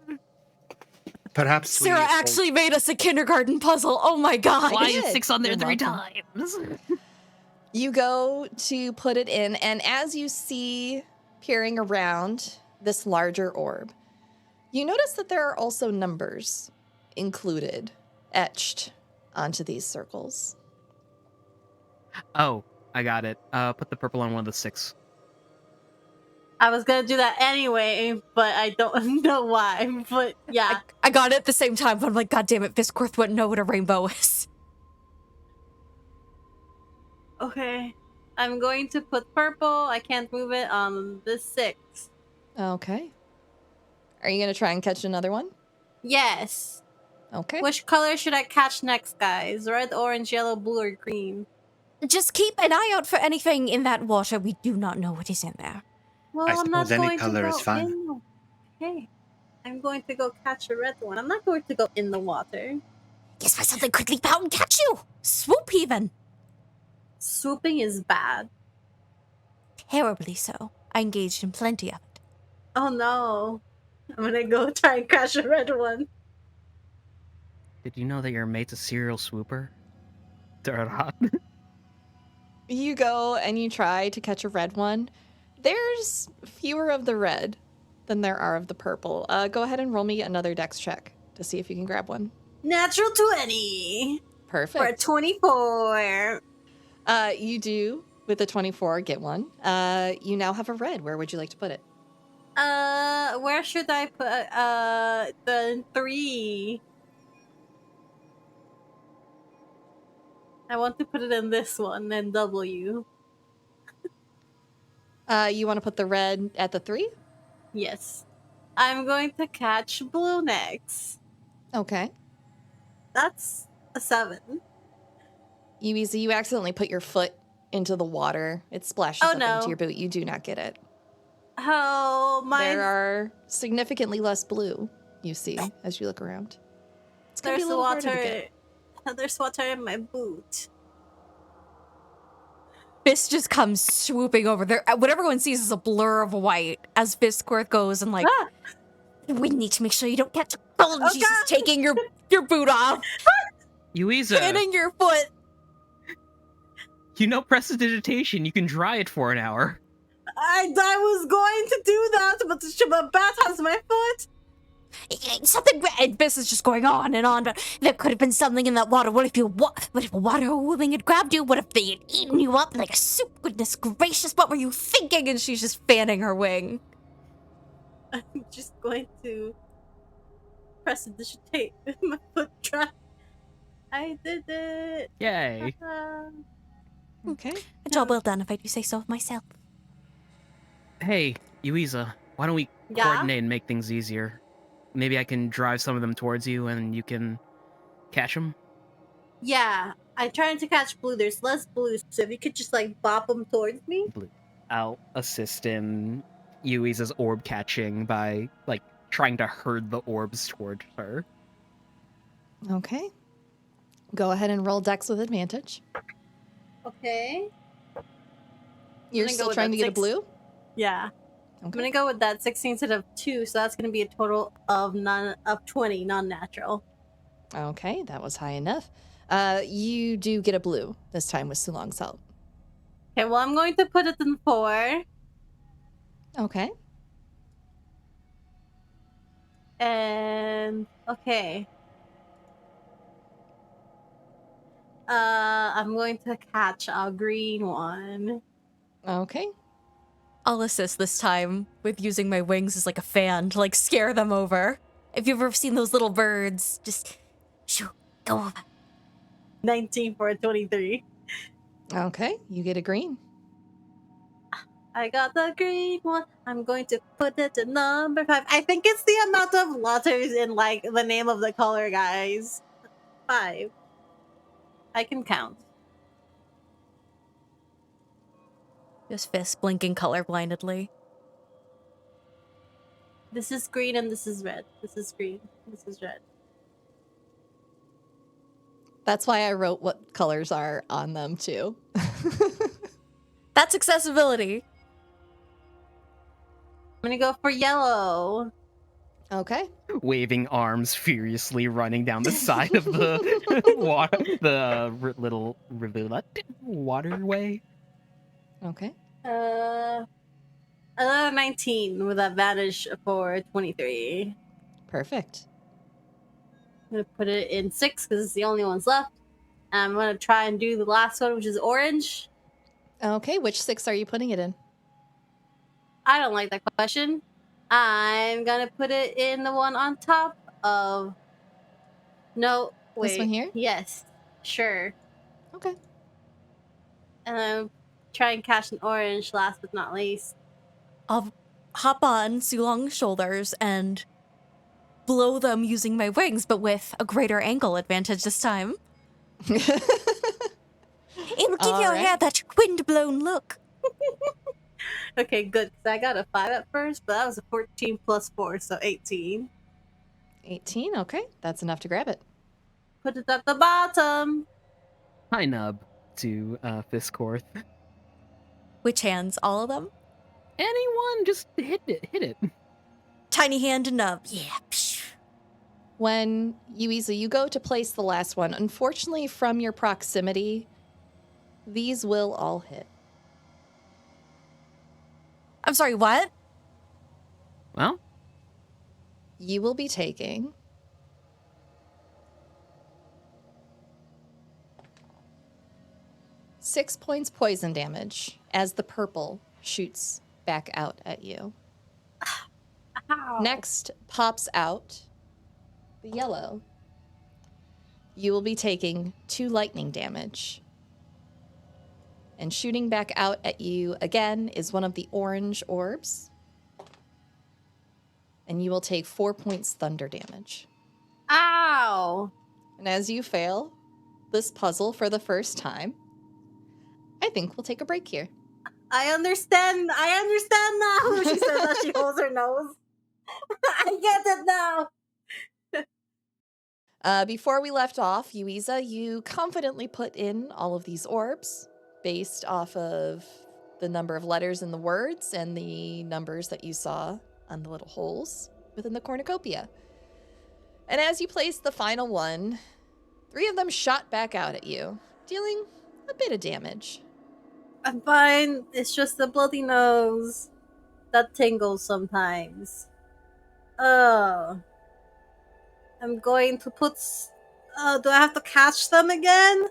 Perhaps Sarah actually made us a kindergarten puzzle. Oh my god. Why did. is 6 on there You're 3 welcome. times? You go to put it in, and as you see peering around this larger orb, you notice that there are also numbers included, etched onto these circles. Oh, I got it. Put the purple on one of the 6. I was gonna do that anyway, but I don't know why. But yeah. I got it at the same time, but I'm like, god damn it, Viscorth wouldn't know what a rainbow is. Okay. I'm going to put purple. I can't move it on the 6. Okay. Are you going to try and catch another one? Yes. Okay. Which color should I catch next, guys? Red, orange, yellow, blue, or green? Just keep an eye out for anything in that water. We do not know what is in there. Well, I I'm not suppose any going color to is go fine. in the... Okay. I'm going to go catch a red one. I'm not going to go in the water. Guess why something could leap out and catch you? Swoop even. Swooping is bad. Terribly so. I engaged in plenty of it. Oh no. I'm gonna go try and catch a red one. Did you know that your mate's a serial swooper? Durrot. You go and you try to catch a red one. There's fewer of the red than there are of the purple. Go ahead and roll me another dex check to see if you can grab one. Natural 20. Perfect. For a 24. You do, with a 24, get one. You now have a red. Where would you like to put it? Where should I put, the 3? I want to put it in this one, then W. You want to put the red at the 3? Yes. I'm going to catch blue next. Okay. That's a 7. You accidentally put your foot into the water. It splashes Oh, up no. into your boot. You do not get it. Oh, There are significantly less blue, you see, as you look around. It's gonna be a There's little harder to water. get. There's water in my boot. Fist just comes swooping over there. What everyone sees is a blur of white as Viscorth goes and like, Ah! we need to make sure you don't catch cold. Oh, She's just God. taking your boot off, Yuiza, hitting your foot. you know prestidigitation. You can dry it for an hour. I was going to do that, but the bat has my foot. something, and this is just going on and on, but there could have been something in that water. What if a water hooling had grabbed you? What if they had eaten you up like a soup? Goodness gracious, what were you thinking? And she's just fanning her wing. I'm just going to prestidigitate with my foot dry. I did it! Yay. Okay. A job well done, if I do say so myself. Hey, Yuiza, why don't we Yeah? coordinate and make things easier? Maybe I can drive some of them towards you and you can catch them? Yeah, I'm trying to catch blue. There's less blue, so if you could just like bop them towards me. I'll assist in Yuiza's orb catching by, like, trying to herd the orbs towards her. Okay. Go ahead and roll Dex with advantage. Okay. You're gonna go still with trying that to get a 6. blue? Yeah. I'm Okay. gonna go with that 16 instead of 2, so that's gonna be a total of 20 non-natural. Okay, that was high enough. You do get a blue this time with Sulong's help. Okay, well I'm going to put it in 4. Okay. And okay. I'm going to catch a green one. Okay. I'll assist this time with using my wings as like a fan to like scare them over. If you've ever seen those little birds, just shoo, go over. 19 for a 23. Okay, you get a green. I got the green one. I'm going to put it to number 5. I think it's the amount of letters in like the name of the color, guys. 5. I can count. Just fist blinking colorblindedly. This is green and this is red. This is green. This is red. That's why I wrote what colors are on them too. That's accessibility. I'm gonna go for yellow. Okay. Waving arms furiously running down the side of the water, little rivulet waterway. Okay. Another 19 with advantage for 23. Perfect. I'm gonna put it in 6 because it's the only ones left. And I'm gonna try and do the last one, which is orange. Okay, which 6 are you putting it in? I don't like that question. I'm gonna put it in the one on top of. No, wait. This one here? Yes, sure. Okay. And then try and catch an orange last but not least. I'll hop on Sulong's shoulders and blow them using my wings, but with a greater angle advantage this time. It will give your hair that wind-blown look. Okay, good. Because I got a 5 at first, but that was a 14 plus 4, so 18. 18, okay. That's enough to grab it. Put it at the bottom. Hi, Nub, to Fiskorth. Which hands? All of them? Anyone, just hit it. Tiny hand and nub. Yeah. Psh. When you go to place the last one, unfortunately from your proximity, these will all hit. I'm sorry, what? Well, You will be taking 6 points poison damage as the purple shoots back out at you. Ow. Next pops out the yellow. You will be taking 2 lightning damage. And shooting back out at you again is one of the orange orbs. And you will take 4 points thunder damage. Ow. And as you fail this puzzle for the first time, I think we'll take a break here. I understand. I understand now. She says that she holds her nose. I get it now. Before we left off, Yuiza, you confidently put in all of these orbs based off of the number of letters in the words and the numbers that you saw on the little holes within the cornucopia. And as you placed the final one, 3 of them shot back out at you, dealing a bit of damage. I'm fine. It's just a bloody nose that tingles sometimes. Oh. I'm going to put. Do I have to catch them again?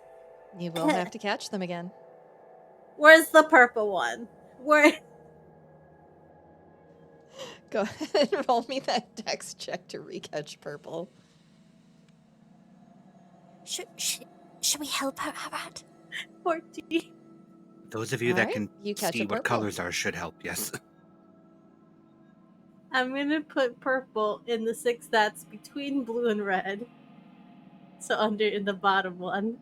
You will have to catch them again. Where's the purple one? Where? Go ahead and roll me that dex check to recatch purple. Should we help her, Arad? 14. Those of you All that right, can you catch see a what purple. colors are should help, yes. I'm gonna put purple in the 6 that's between blue and red. So under in the bottom one.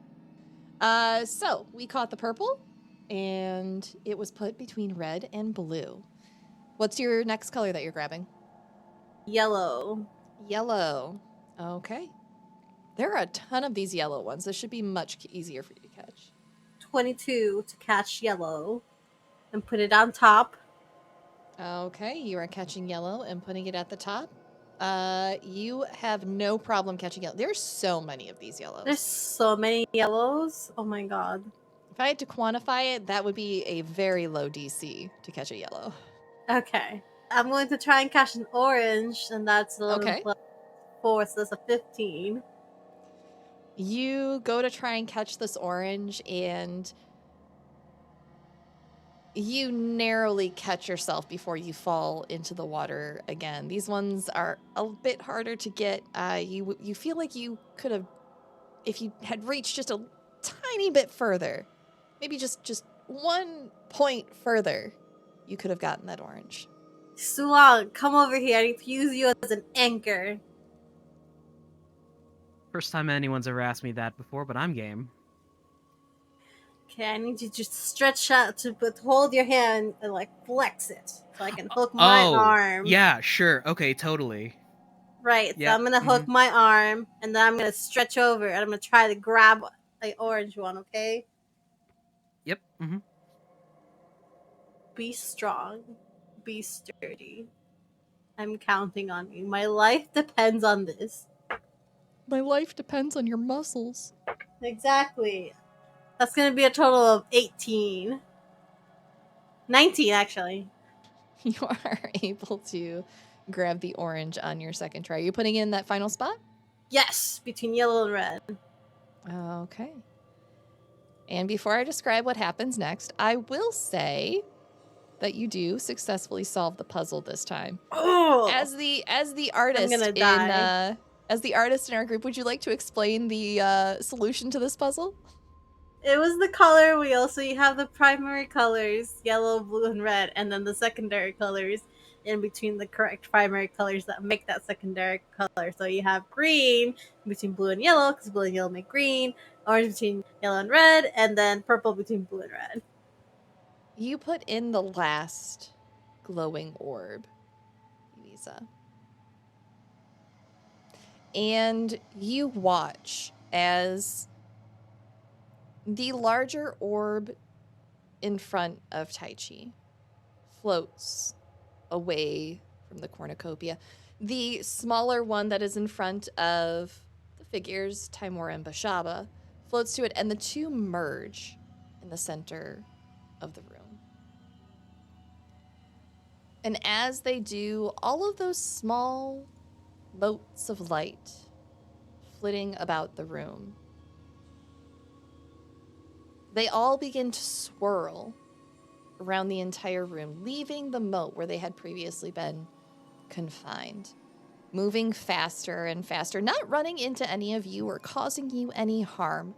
So we caught the purple, and it was put between red and blue. What's your next color that you're grabbing? Yellow. Yellow. Okay. There are a ton of these yellow ones. This should be much easier for you to catch. 22 to catch yellow. And put it on top. Okay, you are catching yellow and putting it at the top. You have no problem catching yellow. There's so many of these yellows. There's so many yellows. Oh my god. If I had to quantify it, that would be a very low DC to catch a yellow. Okay. I'm going to try and catch an orange, and that's 11 Okay. plus 4, so that's a 15. You go to try and catch this orange, and you narrowly catch yourself before you fall into the water again. These ones are a bit harder to get. You feel like you could have, if you had reached just a tiny bit further, maybe just 1 point further, you could have gotten that orange. Suang, come over here. I need to use you as an anchor. First time anyone's ever asked me that before, but I'm game. Okay, I need you to just stretch out to hold your hand and like flex it so I can hook my arm. Yeah, sure. Okay, totally. Right, so Yep, I'm gonna hook my arm and then I'm gonna stretch over and I'm gonna try to grab the orange one, okay? Yep. Mm-hmm. Be strong. Be sturdy. I'm counting on you. My life depends on this. My life depends on your muscles. Exactly. That's gonna be a total of 18. 19, actually. You are able to grab the orange on your second try. Are you putting in that final spot? Yes, between yellow and red. Okay. And before I describe what happens next, I will say that you do successfully solve the puzzle this time. Oh, As the artist I'm gonna die. As the artist in our group, would you like to explain the solution to this puzzle? It was the color wheel, so you have the primary colors, yellow, blue, and red, and then the secondary colors in between the correct primary colors that make that secondary color. So you have green between blue and yellow, because blue and yellow make green, orange between yellow and red, and then purple between blue and red. You put in the last glowing orb, Lisa. And you watch as the larger orb in front of Taichi floats away from the cornucopia. The smaller one that is in front of the figures, Timora and Bashaba, floats to it, and the two merge in the center of the room. And as they do, all of those small motes of light flitting about the room, they all begin to swirl around the entire room, leaving the moat where they had previously been confined, moving faster and faster, not running into any of you or causing you any harm.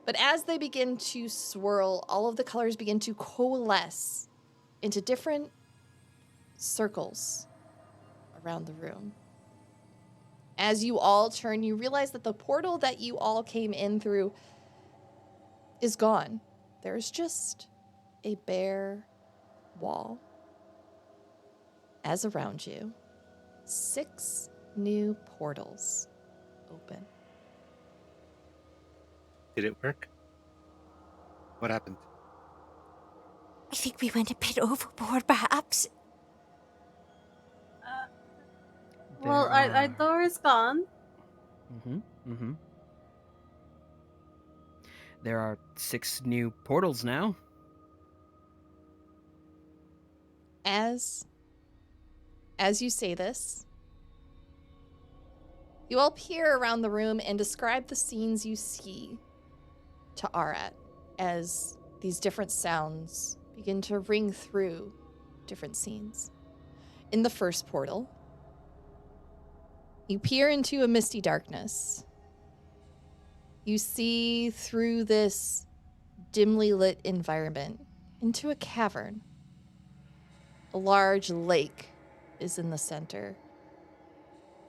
But as they begin to swirl, all of the colors begin to coalesce into different circles around the room. As you all turn, you realize that the portal that you all came in through is gone. There's just a bare wall. As around you, 6 new portals open. Did it work? What happened? I think we went a bit overboard, perhaps. Well, our door is gone. Mm-hmm. There are 6 new portals now. As you say this, You all peer around the room and describe the scenes you see to Arat as these different sounds begin to ring through different scenes. In the first portal, you peer into a misty darkness. You see through this dimly lit environment into a cavern. A large lake is in the center.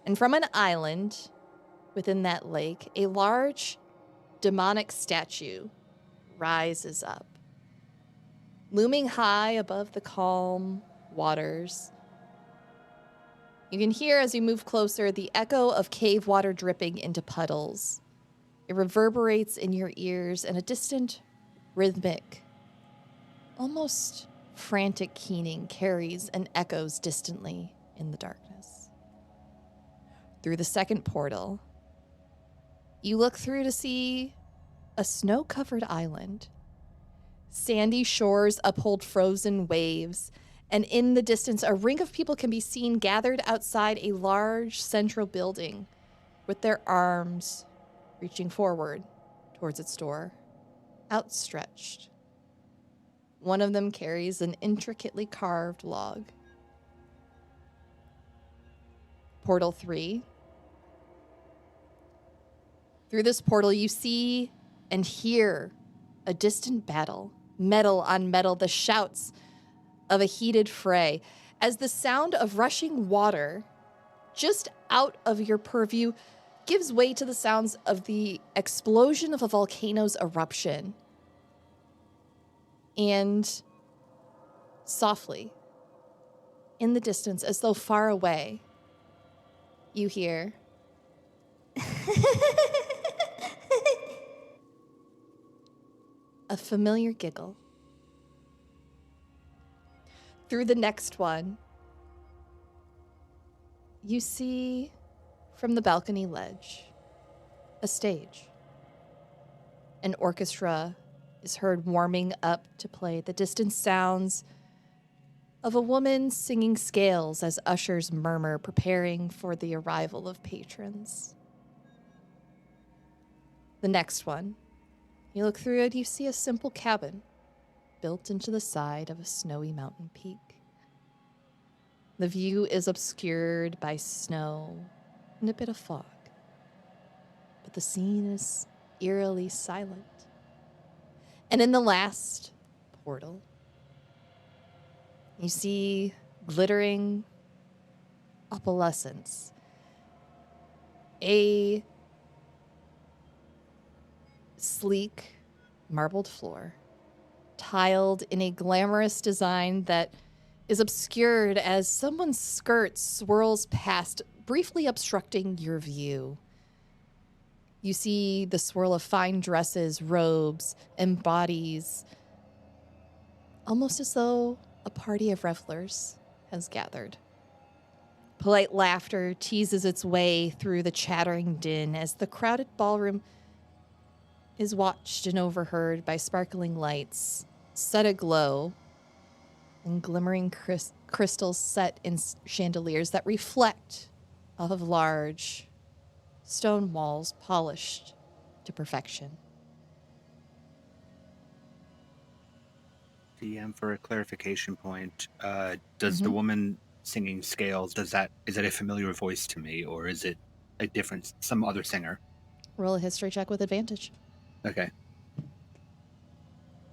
And from an island within that lake, a large demonic statue rises up. Looming high above the calm waters, you can hear as you move closer the echo of cave water dripping into puddles. It reverberates in your ears in a distant, rhythmic, almost frantic keening carries and echoes distantly in the darkness. Through the second portal, you look through to see a snow-covered island. Sandy shores uphold frozen waves, and in the distance, a ring of people can be seen gathered outside a large central building with their arms reaching forward towards its door, outstretched. One of them carries an intricately carved log. Portal 3. Through this portal, you see and hear a distant battle, metal on metal, the shouts of a heated fray, as the sound of rushing water just out of your purview gives way to the sounds of the explosion of a volcano's eruption. And softly, in the distance, as though far away, you hear a familiar giggle. Through the next one, you see from the balcony ledge a stage. An orchestra is heard warming up to play the distant sounds of a woman singing scales as ushers murmur, preparing for the arrival of patrons. The next one, you look through it, you see a simple cabin built into the side of a snowy mountain peak. The view is obscured by snow and a bit of fog, but the scene is eerily silent. And in the last portal, you see glittering opalescence, a sleek marbled floor, tiled in a glamorous design that is obscured as someone's skirt swirls past, briefly obstructing your view. You see the swirl of fine dresses, robes, and bodies, almost as though a party of revelers has gathered. Polite laughter teases its way through the chattering din as the crowded ballroom is watched and overheard by sparkling lights set aglow and glimmering crystals set in chandeliers that reflect off of large stone walls polished to perfection. DM, for a clarification point, does the woman singing scales, is that a familiar voice to me, or is it a different, some other singer? Roll a history check with advantage. Okay.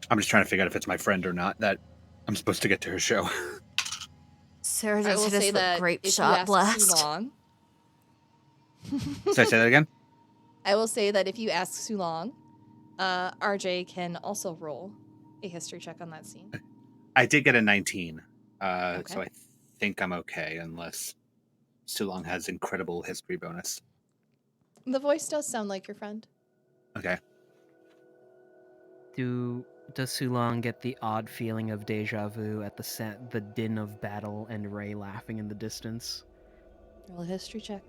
I'm just trying to figure out if it's my friend or not that I'm supposed to get to her show. Sarah I just will hit us say with that grape if shot you ask blast. Sulong, Did I say that again? I will say that if you ask Sulong, RJ can also roll a history check on that scene. I did get a 19, Okay. so I think I'm okay, unless Sulong has incredible history bonus. The voice does sound like your friend. Okay. Does Sulong get the odd feeling of deja vu at the din of battle and Ray laughing in the distance? Roll a history check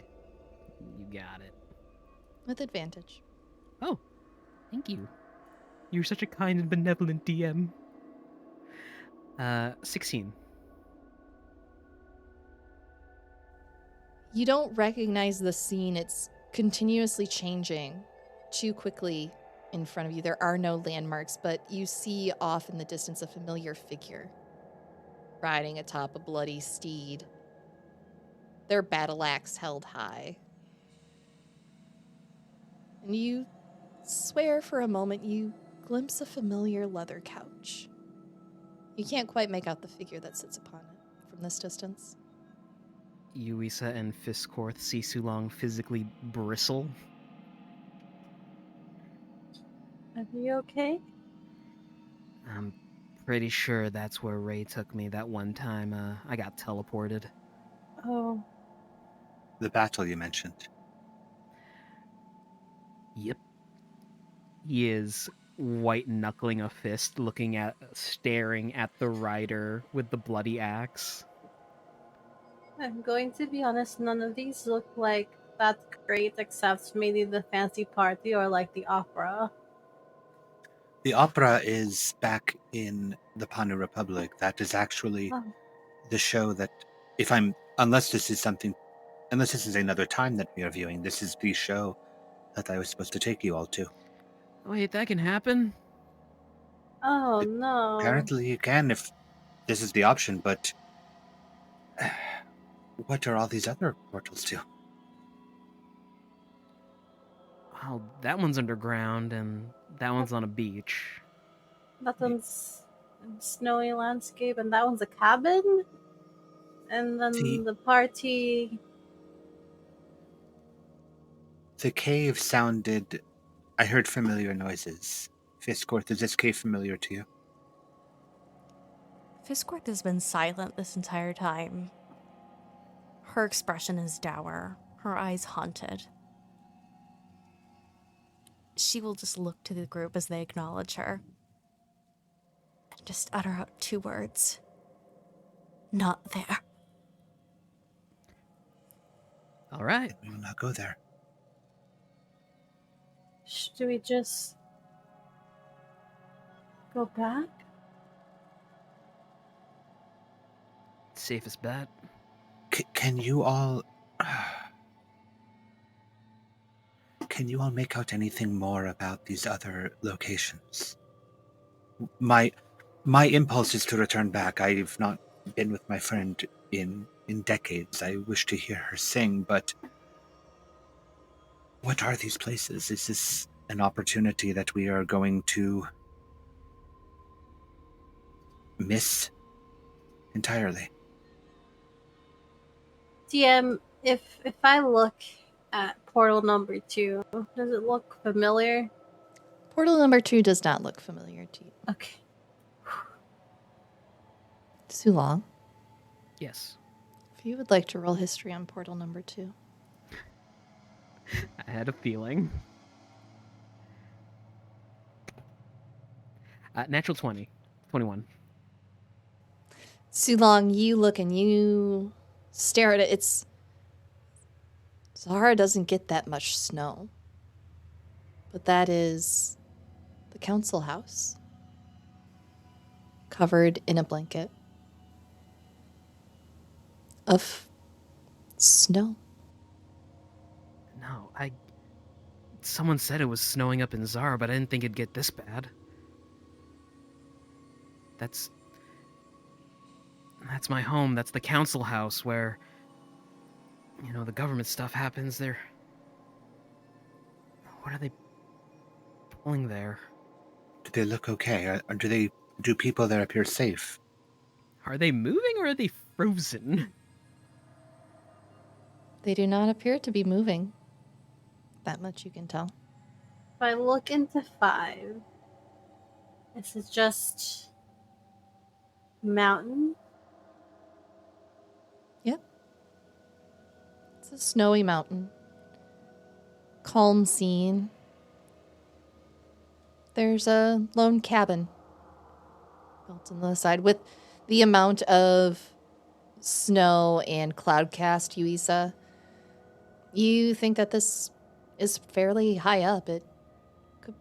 You got it. with advantage. Oh, thank you. You're such a kind and benevolent DM. 16. You don't recognize the scene. It's continuously changing too quickly in front of you. There are no landmarks, but you see off in the distance a familiar figure riding atop a bloody steed, their battle axe held high. And you swear for a moment you glimpse a familiar leather couch. You can't quite make out the figure that sits upon it from this distance. Yuisa and Fiskorth see Sulong physically bristle. Are you okay? I'm pretty sure that's where Ray took me that one time I got teleported. Oh, The battle you mentioned. Yep. He is white-knuckling a fist, staring at the rider with the bloody axe. I'm going to be honest, none of these look like that great except maybe the fancy party or like the opera. The opera is back in the Panu Republic. That is actually Oh, the show that, unless this is another time that we are viewing, this is the show that I was supposed to take you all to. Wait, that can happen? oh no. Apparently you can if this is the option, but what are all these other portals to? Well, that one's underground, and that one's on a beach. That one's a snowy landscape, and that one's a cabin. And then the party. The cave sounded... I heard familiar noises. Fiskorth, is this cave familiar to you? Fiskorth has been silent this entire time. Her expression is dour, her eyes haunted. She will just look to the group as they acknowledge her and just utter out 2 words. Not there. All right. We will not go there. Should we just go back? Safest bet. Can you all... Can you all make out anything more about these other locations? My impulse is to return back. I've not been with my friend in decades. I wish to hear her sing, but what are these places? Is this an opportunity that we are going to miss entirely? DM, if I look at portal number 2, does it look familiar? Portal number 2 does not look familiar to you. Okay. Sulong, Yes. if you would like to roll history on portal number 2. I had a feeling. Natural 20. 21. Sulong, you look and you stare at it. Zahara doesn't get that much snow. But that is the council house. Covered in a blanket of snow. No, someone said it was snowing up in Zara, but I didn't think it'd get this bad. That's my home. That's the council house where, the government stuff happens. What are they pulling there? Do they look okay? Or do people there appear safe? Are they moving or are they frozen? They do not appear to be moving. That much you can tell. If I look into 5, this is just mountain. Yep. It's a snowy mountain. Calm scene. There's a lone cabin built on the side with the amount of snow and cloud cast, Yuisa. You think that this is fairly high up. It could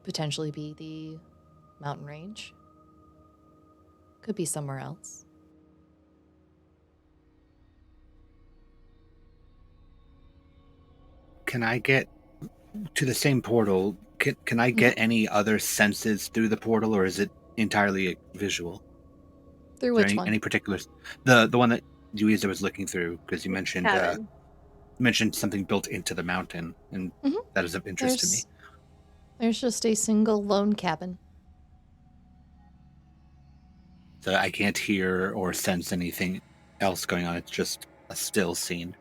potentially be the mountain range. Could be somewhere else. can I get to the same portal? Can I get any other senses through the portal, or is it entirely visual? Through Is there which one? any particulars? The one that Luisa was looking through, because you mentioned something built into the mountain, and Mhm. that is of interest to me. There's just a single lone cabin. So I can't hear or sense anything else going on. It's just a still scene.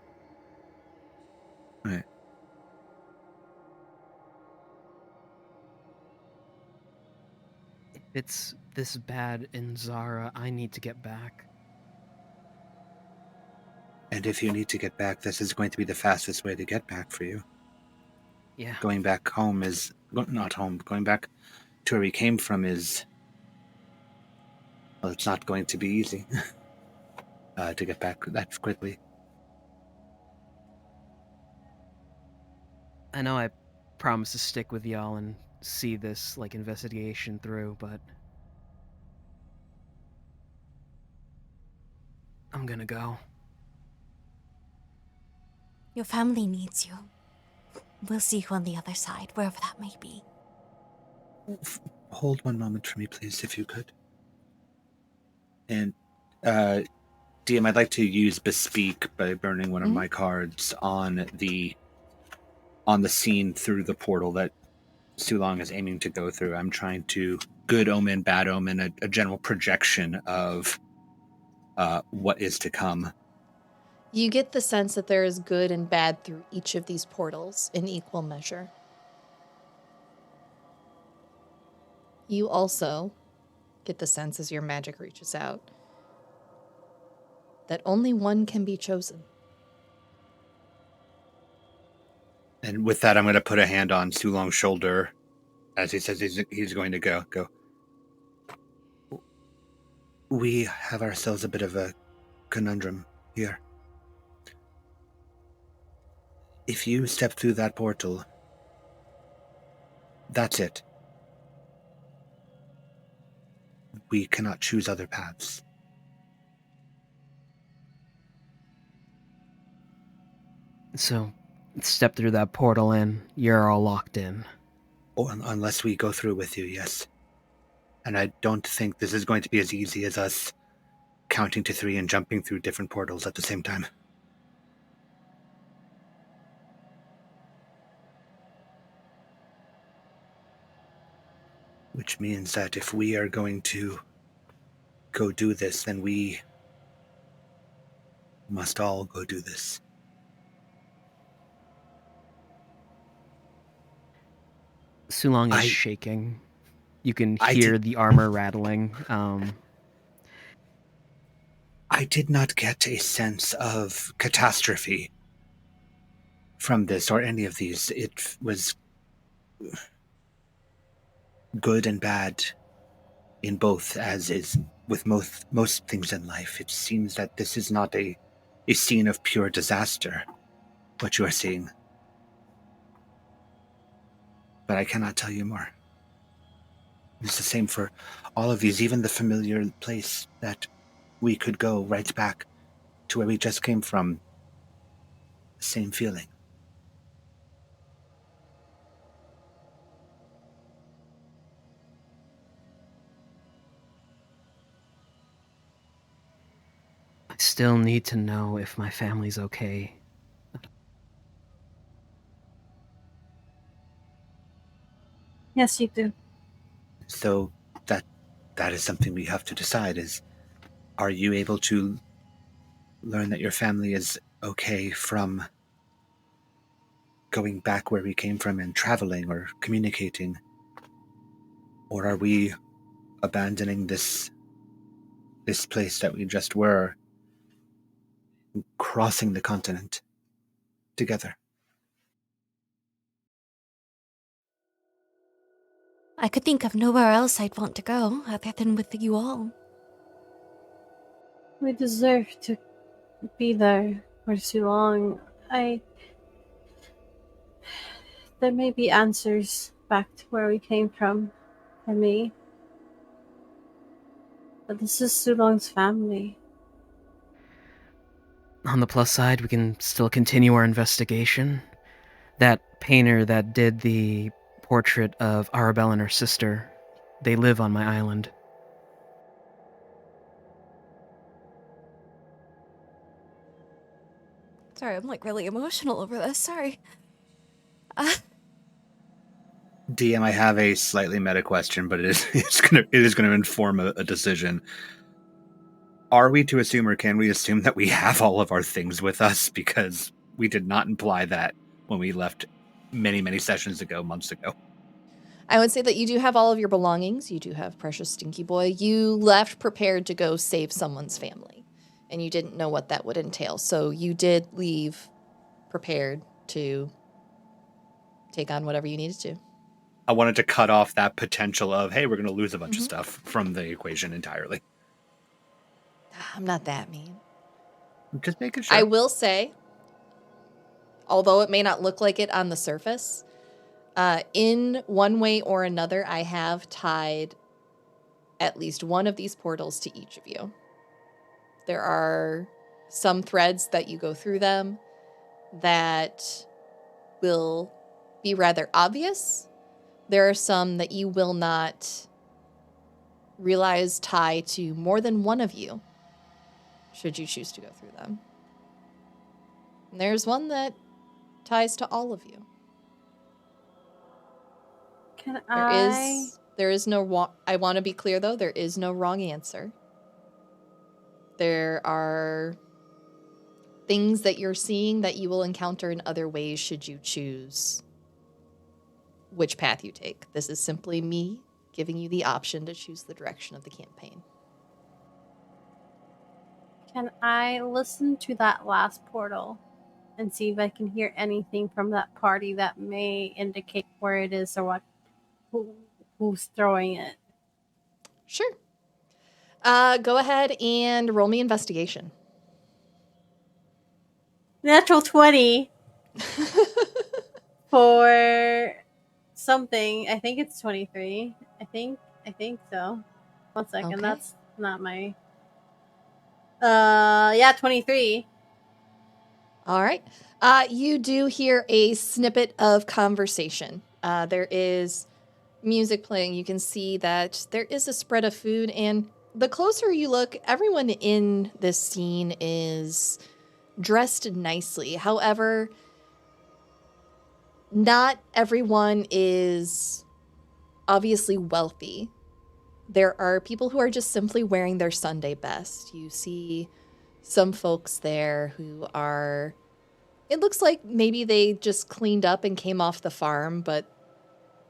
Right. If it's this bad in Zara, I need to get back. And if you need to get back, this is going to be the fastest way to get back for you. Yeah. Going back home is not home. Going back to where we came from is, well, it's not going to be easy to get back that quickly. I know I promised to stick with y'all and see this, like, investigation through, but I'm gonna go. Your family needs you. We'll see you on the other side, wherever that may be. Hold one moment for me, please, if you could. And, DM, I'd like to use Bespeak by burning one of my cards on the scene through the portal that Sulong is aiming to go through. I'm trying to good omen, bad omen, a general projection of what is to come. You get the sense that there is good and bad through each of these portals in equal measure. You also get the sense as your magic reaches out that only one can be chosen. And with that, I'm going to put a hand on Sulong's shoulder as he says he's going to go. We have ourselves a bit of a conundrum here. If you step through that portal, that's it. We cannot choose other paths. So, step through that portal and you're all locked in. Or unless we go through with you, yes. And I don't think this is going to be as easy as us counting to 3 and jumping through different portals at the same time. Which means that if we are going to go do this, then we must all go do this. Sulong is shaking. You can hear the armor rattling. I did not get a sense of catastrophe from this or any of these. It was good and bad in both, as is with most things in life. It seems that this is not a scene of pure disaster, what you are seeing. But I cannot tell you more. It's the same for all of these, even the familiar place that we could go right back to where we just came from. Same feeling. I still need to know if my family's okay. Yes, you do. So that is something we have to decide is, are you able to learn that your family is okay from going back where we came from and traveling or communicating? Or are we abandoning this place that we just were, crossing the continent together? I could think of nowhere else I'd want to go other than with you all. We deserve to be there for too long. There may be answers back to where we came from for me. But this is Sulong's family. On the plus side, we can still continue our investigation. That painter that did the portrait of Arabelle and her sister, they live on my island. Sorry, I'm like really emotional over this. Sorry. DM, I have a slightly meta question, but it is gonna inform a decision. Are we to assume, or can we assume, that we have all of our things with us? Because we did not imply that when we left many, many sessions ago, months ago. I would say that you do have all of your belongings. You do have Precious Stinky Boy. You left prepared to go save someone's family, and you didn't know what that would entail. So you did leave prepared to take on whatever you needed to. I wanted to cut off that potential of, hey, we're going to lose a bunch of Mhm. stuff from the equation entirely. I'm not that mean. I'm just making sure. I will say, although it may not look like it on the surface, in one way or another, I have tied at least one of these portals to each of you. There are some threads that you go through them that will be rather obvious. There are some that you will not realize tie to more than one of you, should you choose to go through them. And there's one that ties to all of you. Can There is no I want to be clear though, there is no wrong answer. There are things that you're seeing that you will encounter in other ways should you choose which path you take. This is simply me giving you the option to choose the direction of the campaign. Can I listen to that last portal and see if I can hear anything from that party that may indicate where it is or who's throwing it? Sure. Go ahead and roll me investigation. Natural 20 for something. I think it's 23. I think so. 1 second. Okay. That's not my. Yeah, 23. All right. You do hear a snippet of conversation. There is music playing. You can see that there is a spread of food, and the closer you look, everyone in this scene is dressed nicely. However, not everyone is obviously wealthy. There are people who are just simply wearing their Sunday best. You see some folks there who are, it looks like maybe they just cleaned up and came off the farm, but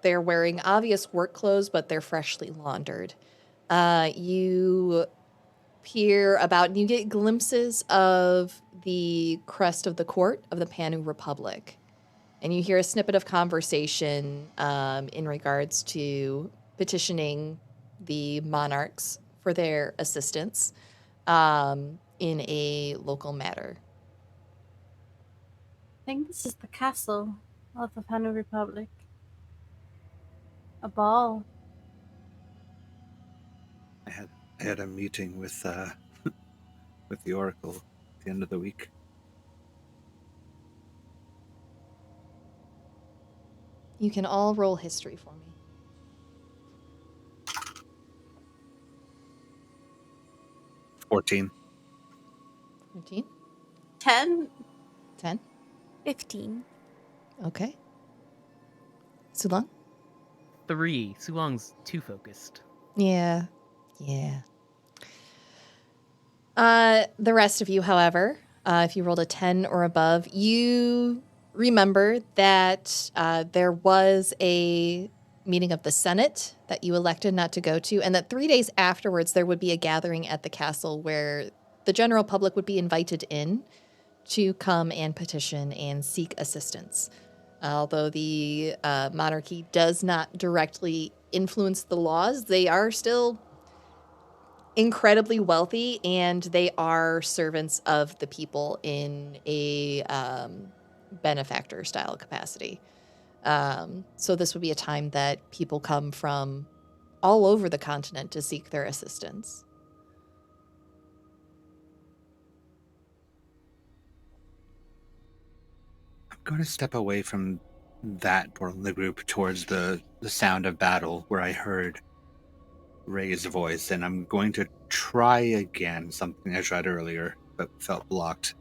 they're wearing obvious work clothes, but they're freshly laundered. You peer about and you get glimpses of the crest of the court of the Panu Republic. And you hear a snippet of conversation in regards to petitioning the monarchs for their assistance in a local matter. I think this is the castle of the Panu Republic. A ball. I had a meeting with the Oracle at the end of the week. You can all roll history for me. 14. 14? 10. 10? 15. Okay. Sulang? 3. Sulong's too focused. Yeah. The rest of you, however, if you rolled a 10 or above, you remember that there was a meeting of the Senate that you elected not to go to, and that 3 days afterwards there would be a gathering at the castle where the general public would be invited in to come and petition and seek assistance. Although the monarchy does not directly influence the laws, they are still incredibly wealthy, and they are servants of the people in a benefactor style capacity. So this would be a time that people come from all over the continent to seek their assistance. going to step away from that portal in the group towards the sound of battle where I heard Ray's voice, and I'm going to try again something I tried earlier but felt blocked.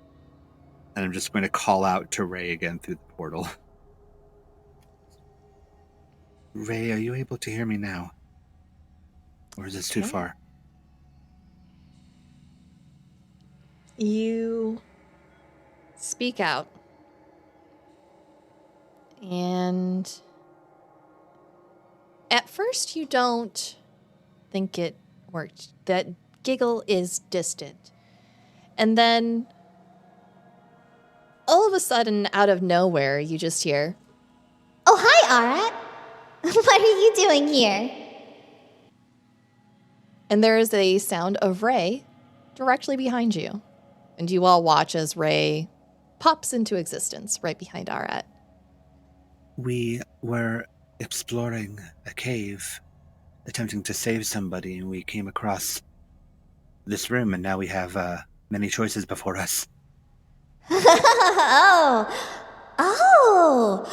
And I'm just going to call out to Ray again through the portal. Ray, are you able to hear me now? Or is this too far? You speak out. And at first you don't think it worked. That giggle is distant. And then all of a sudden, out of nowhere, you just hear, "Oh, hi, Arat. What are you doing here?" and there is a sound of Ray directly behind you. And you all watch as Ray pops into existence right behind Arat. We were exploring a cave, attempting to save somebody, and we came across this room, and now we have many choices before us. Oh.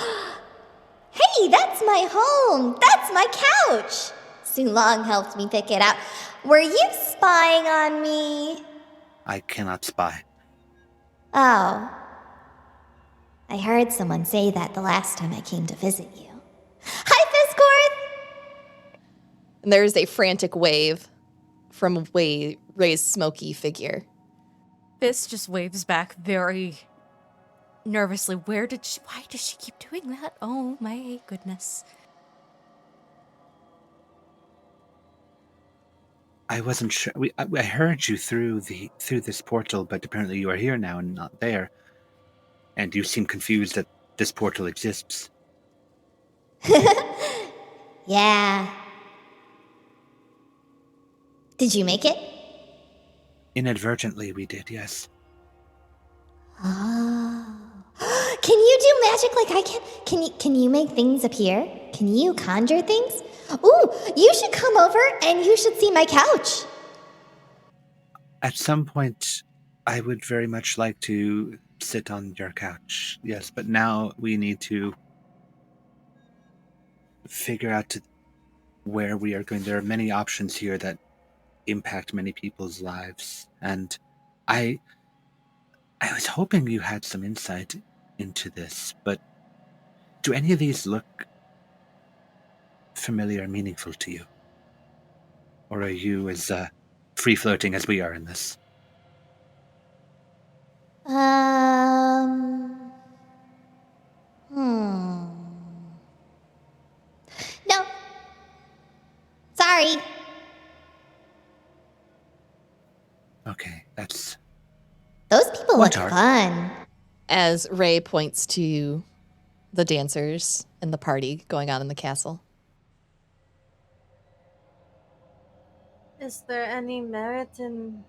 Hey, that's my home. That's my couch. Sulong helped me pick it out. Were you spying on me? I cannot spy. Oh. I heard someone say that the last time I came to visit you. Hi, Fiscorth! And there's a frantic wave from Ray's smoky figure. Fist just waves back very nervously. Why does she keep doing that? Oh my goodness. I wasn't sure. I heard you through this portal, but apparently you are here now and not there. And you seem confused that this portal exists. Yeah. Did you make it? Inadvertently, we did, yes. Oh. Can you do magic like I can? Can you make things appear? Can you conjure things? Ooh, you should come over and you should see my couch. At some point, I would very much like to sit on your couch, yes, but now we need to figure out where we are going. There are many options here that impact many people's lives, and I was hoping you had some insight into this, but do any of these look familiar and meaningful to you? Or are you as free-floating as we are in this? No. Sorry. Okay, that's... Those people What look are- fun. As Ray points to the dancers and the party going on in the castle. Is there any merit in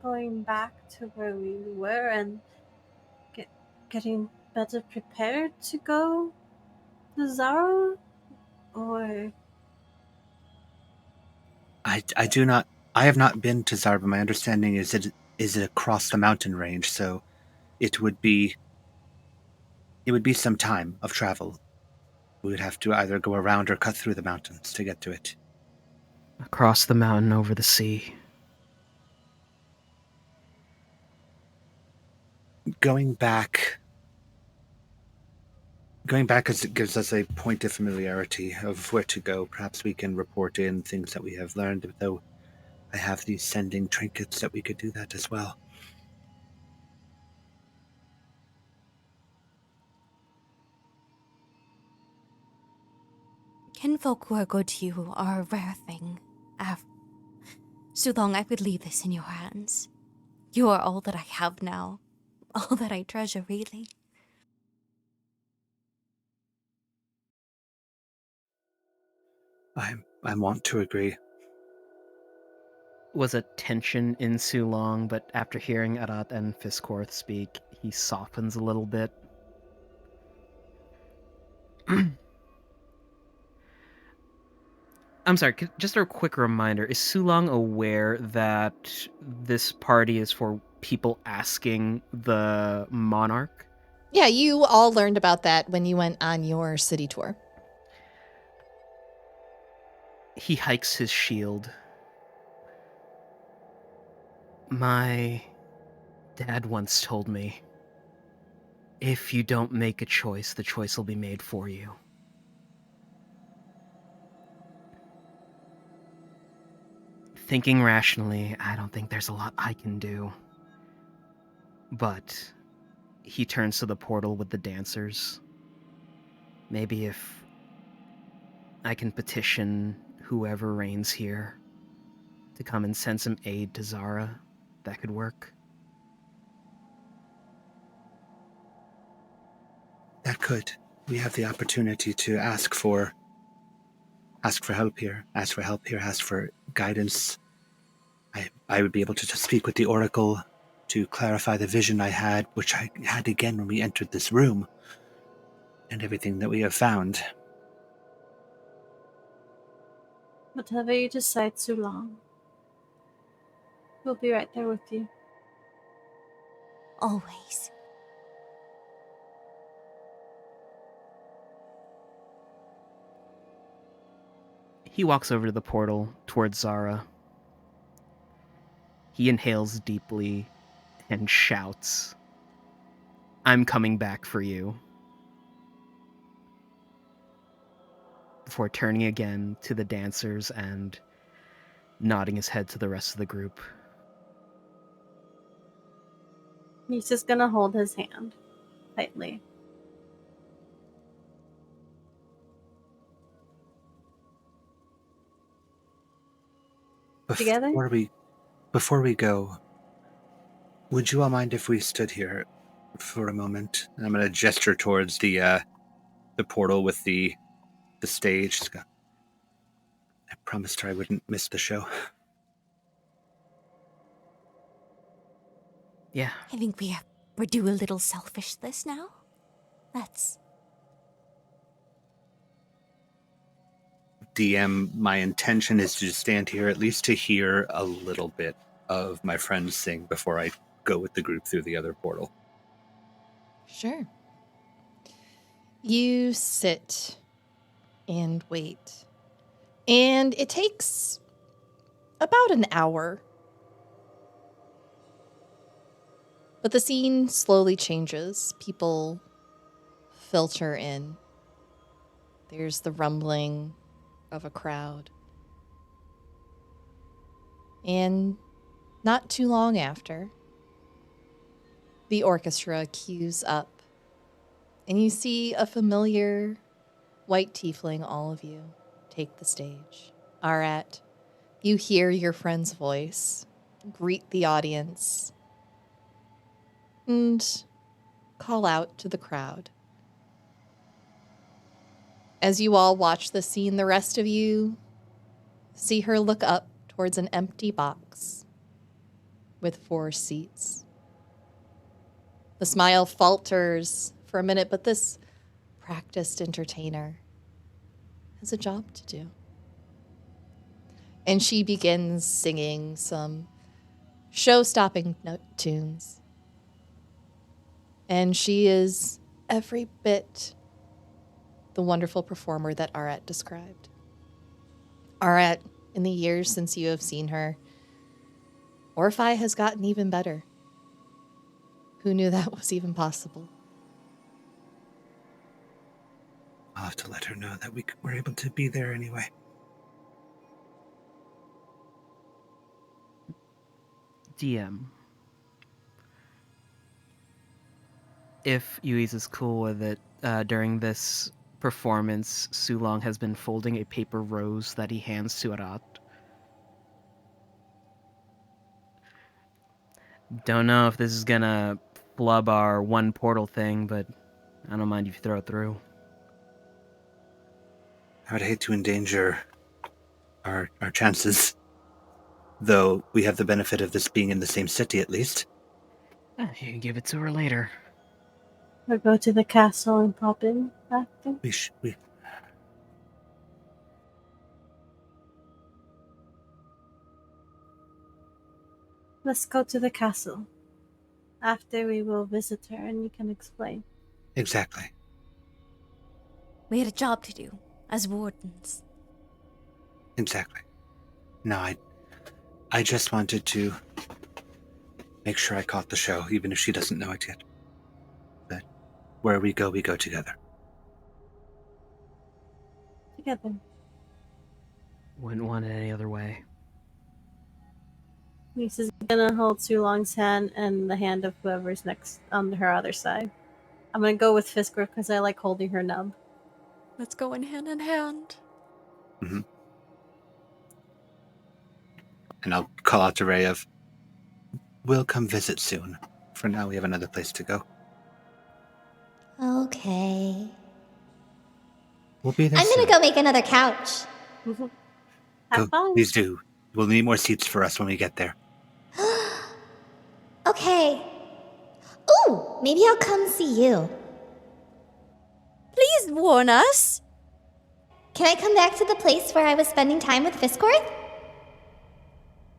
going back to where we were and getting better prepared to go to Zara? Or I have not been to Zarba. My understanding is it is across the mountain range, so it would be some time of travel. We would have to either go around or cut through the mountains to get to it. Across the mountain, over the sea. Going back gives us a point of familiarity of where to go. Perhaps we can report in things that we have learned, though I have these sending trinkets that we could do that as well. Kinfolk who are good to you are a rare thing. Sulong, I would leave this in your hands. You are all that I have now. All that I treasure, really. I want to agree. Was a tension in Sulong, but after hearing Arat and Fiscorth speak, he softens a little bit. I'm sorry, just a quick reminder. Is Sulong aware that this party is for people asking the monarch? Yeah, you all learned about that when you went on your city tour. He hikes his shield. My dad once told me, if you don't make a choice, the choice will be made for you. Thinking rationally, I don't think there's a lot I can do. But he turns to the portal with the dancers. Maybe if I can petition whoever reigns here to come and send some aid to Zara, that could work. That could. We have the opportunity to ask for help here. Ask for guidance. I would be able to just speak with the Oracle to clarify the vision I had, which I had again when we entered this room, and everything that we have found. Whatever you decide, Sulong. We'll be right there with you. Always. He walks over to the portal towards Zara. He inhales deeply and shouts, "I'm coming back for you," before turning again to the dancers and nodding his head to the rest of the group. He's just gonna hold his hand tightly. Together? Before we go, would you all mind if we stood here for a moment? And I'm going to gesture towards the portal with the stage. I promised her I wouldn't miss the show. Yeah. I think we're doing a little selfish this now. Let's. DM, my intention is to just stand here at least to hear a little bit of my friends sing before I go with the group through the other portal. Sure. You sit and wait. And it takes about an hour. But the scene slowly changes. People filter in. There's the rumbling of a crowd. And not too long after, the orchestra cues up. And you see a familiar white tiefling, all of you, take the stage. Arat, you hear your friend's voice, greet the audience, and call out to the crowd. As you all watch the scene, the rest of you see her look up towards an empty box with 4 seats. The smile falters for a minute, but this practiced entertainer has a job to do. And she begins singing some show-stopping tunes. And she is every bit the wonderful performer that Arat described. Arat, in the years since you have seen her, Orphi has gotten even better. Who knew that was even possible? I'll have to let her know that we were able to be there anyway. DM. If Yuiz is cool with it, during this performance, Sulong has been folding a paper rose that he hands to Arat. Don't know if this is gonna flub our one portal thing, but I don't mind if you throw it through. I would hate to endanger our chances, though we have the benefit of this being in the same city at least. You can give it to her later. Or go to the castle and pop in after? Let's go to the castle. After we will visit her and you can explain. Exactly. We had a job to do as wardens. Exactly. No, I just wanted to make sure I caught the show, even if she doesn't know it yet. But where we go together. Together. Wouldn't want it any other way. Lisa's gonna hold Sulong's hand and the hand of whoever's next on her other side. I'm gonna go with Fisker because I like holding her nub. Let's go in hand in hand. Mm-hmm. And I'll call out to Ray of, we'll come visit soon. For now, we have another place to go. Okay. We'll be there I'm soon. gonna go make another couch. Have fun. Please do. We'll need more seats for us when we get there. Okay. Ooh, maybe I'll come see you. Please warn us. Can I come back to the place where I was spending time with Fiskorth?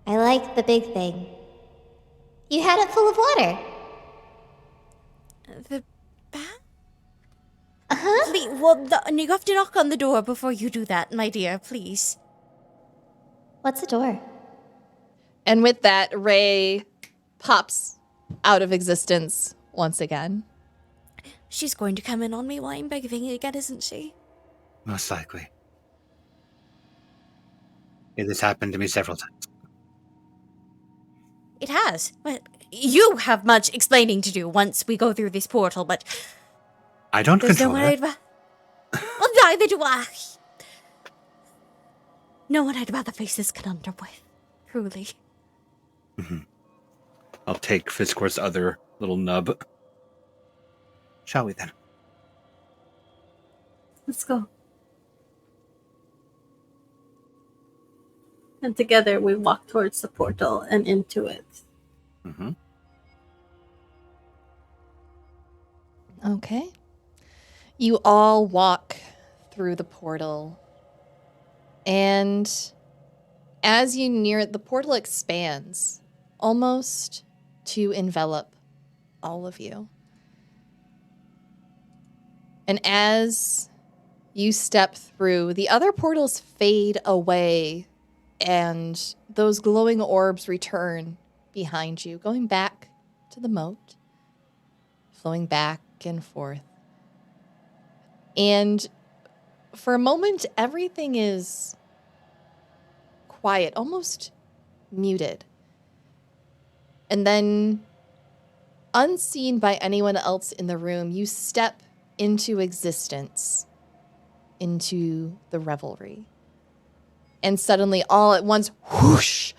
I like the big thing. You had it full of water. The bat? Uh-huh. Please, well, you have to knock on the door before you do that, my dear, please. What's the door? And with that, Ray pops out of existence once again. She's going to come in on me while I'm begging again, isn't she? Most likely. It has happened to me several times. It has. But you have much explaining to do once we go through this portal, but I don't there's no control one her. well, neither do I. No one I'd rather face this conundrum with. Truly. Mm-hmm. I'll take Fiskor's other little nub. Shall we then? Let's go. And together we walk towards the portal and into it. Mm-hmm. Okay. You all walk through the portal. And as you near it, the portal expands almost to envelop all of you. And as you step through, the other portals fade away and those glowing orbs return behind you, going back to the moat, flowing back and forth. And for a moment, everything is quiet, almost muted. And then, unseen by anyone else in the room, you step into existence, into the revelry. And suddenly, all at once, whoosh,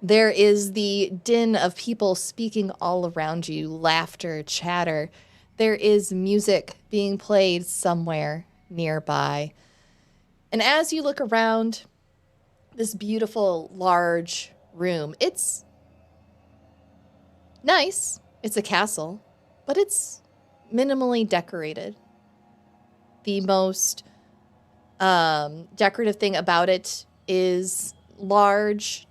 there is the din of people speaking all around you, laughter, chatter. There is music being played somewhere nearby. And as you look around this beautiful, large room, it's nice. It's a castle, but it's minimally decorated. The most decorative thing about it is large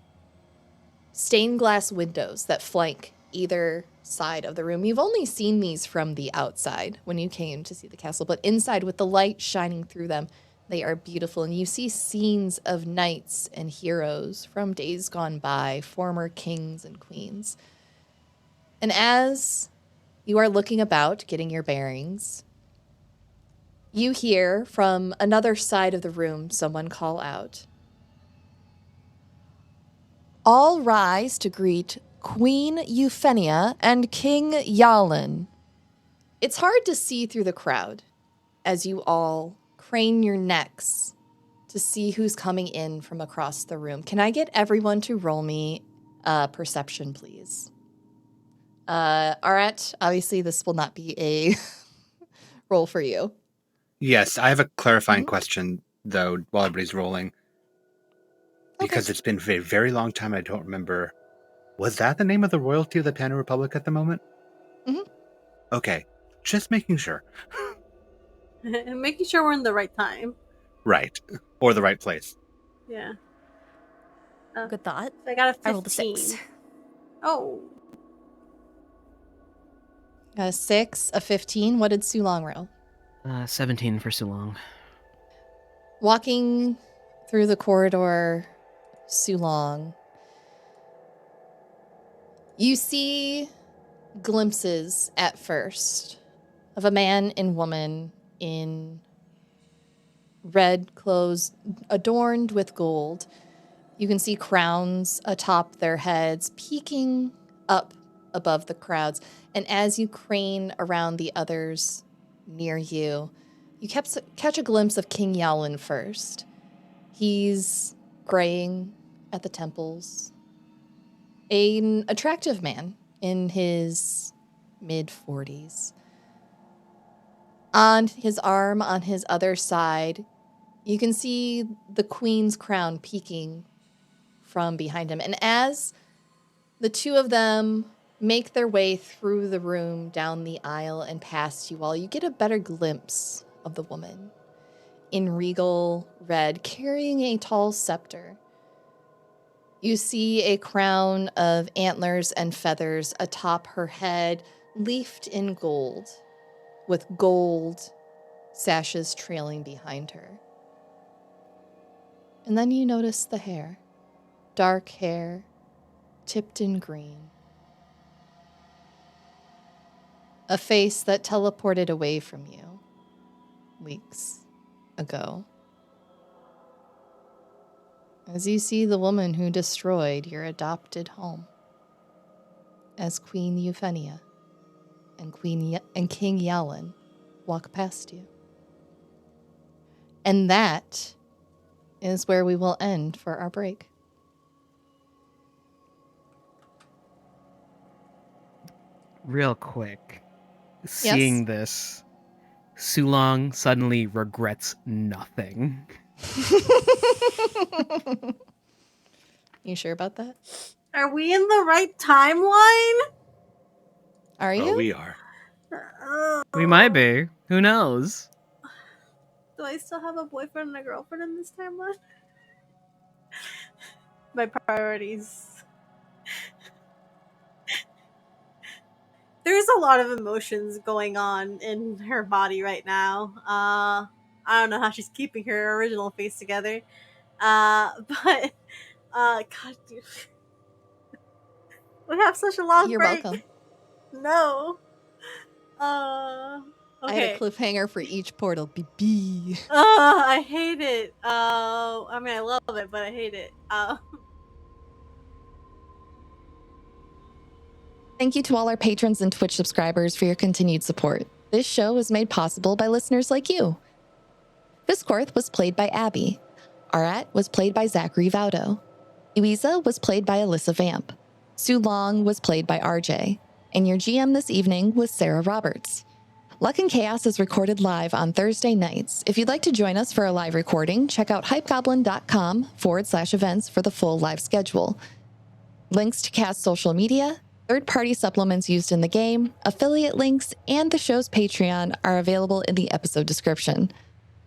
stained glass windows that flank either side of the room. You've only seen these from the outside when you came to see the castle, but inside with the light shining through them, they are beautiful. And you see scenes of knights and heroes from days gone by, former kings and queens. And as you are looking about, getting your bearings, you hear from another side of the room someone call out, "All rise to greet Queen Euphenia and King Yalin." It's hard to see through the crowd as you all crane your necks to see who's coming in from across the room. Can I get everyone to roll me perception, please? Arat, obviously this will not be a roll for you. Yes, I have a clarifying question, though, while everybody's rolling. Because it's been a very, very long time, I don't remember. Was that the name of the royalty of the Pano Republic at the moment? Mm-hmm. Okay, just making sure. And making sure we're in the right time. Right. Or the right place. Yeah. Good thought. I got a 15. I rolled a 6. Oh. A 6, a 15. What did Sulong roll? 17 for Sulong. Walking through the corridor, Sulong, you see glimpses at first of a man and woman in red clothes adorned with gold. You can see crowns atop their heads peeking up above the crowds. And as you crane around the others near you, you catch a glimpse of King Yowlin first. He's graying at the temples. An attractive man in his mid-40s. On his arm, on his other side, you can see the queen's crown peeking from behind him. And as the two of them make their way through the room, down the aisle, and past you all, you get a better glimpse of the woman in regal red, carrying a tall scepter. You see a crown of antlers and feathers atop her head, leafed in gold, with gold sashes trailing behind her. And then you notice the hair. Dark hair, tipped in green. A face that teleported away from you weeks ago. As you see the woman who destroyed your adopted home as Queen Euphenia and King Yowlin walk past you. And that is where we will end for our break. Real quick, seeing this, Sulong suddenly regrets nothing. You sure about that? Are we in the right timeline? Are you? Oh, we are. We might be. Who knows? Do I still have a boyfriend and a girlfriend in this timeline? My priorities. There's a lot of emotions going on in her body right now. I don't know how she's keeping her original face together. But God, dude. We have such a long You're break. welcome. No. Okay. I had a cliffhanger for each portal. BB. I hate it. I mean, I love it, but I hate it. Thank you to all our patrons and Twitch subscribers for your continued support. This show is made possible by listeners like you. Viscorth was played by Abby. Arat was played by Zachary Vaudo. Louisa was played by Alyssa Vamp. Sulong was played by RJ. And your GM this evening was Sarah Roberts. Luck and Chaos is recorded live on Thursday nights. If you'd like to join us for a live recording, check out hypegoblin.com/events for the full live schedule. Links to cast social media, third-party supplements used in the game, affiliate links, and the show's Patreon are available in the episode description.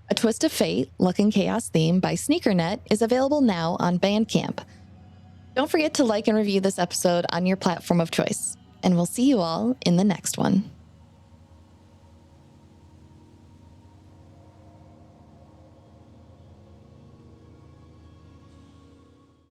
A Twist of Fate, Luck and Chaos theme by Sneakernet is available now on Bandcamp. Don't forget to like and review this episode on your platform of choice, and we'll see you all in the next one.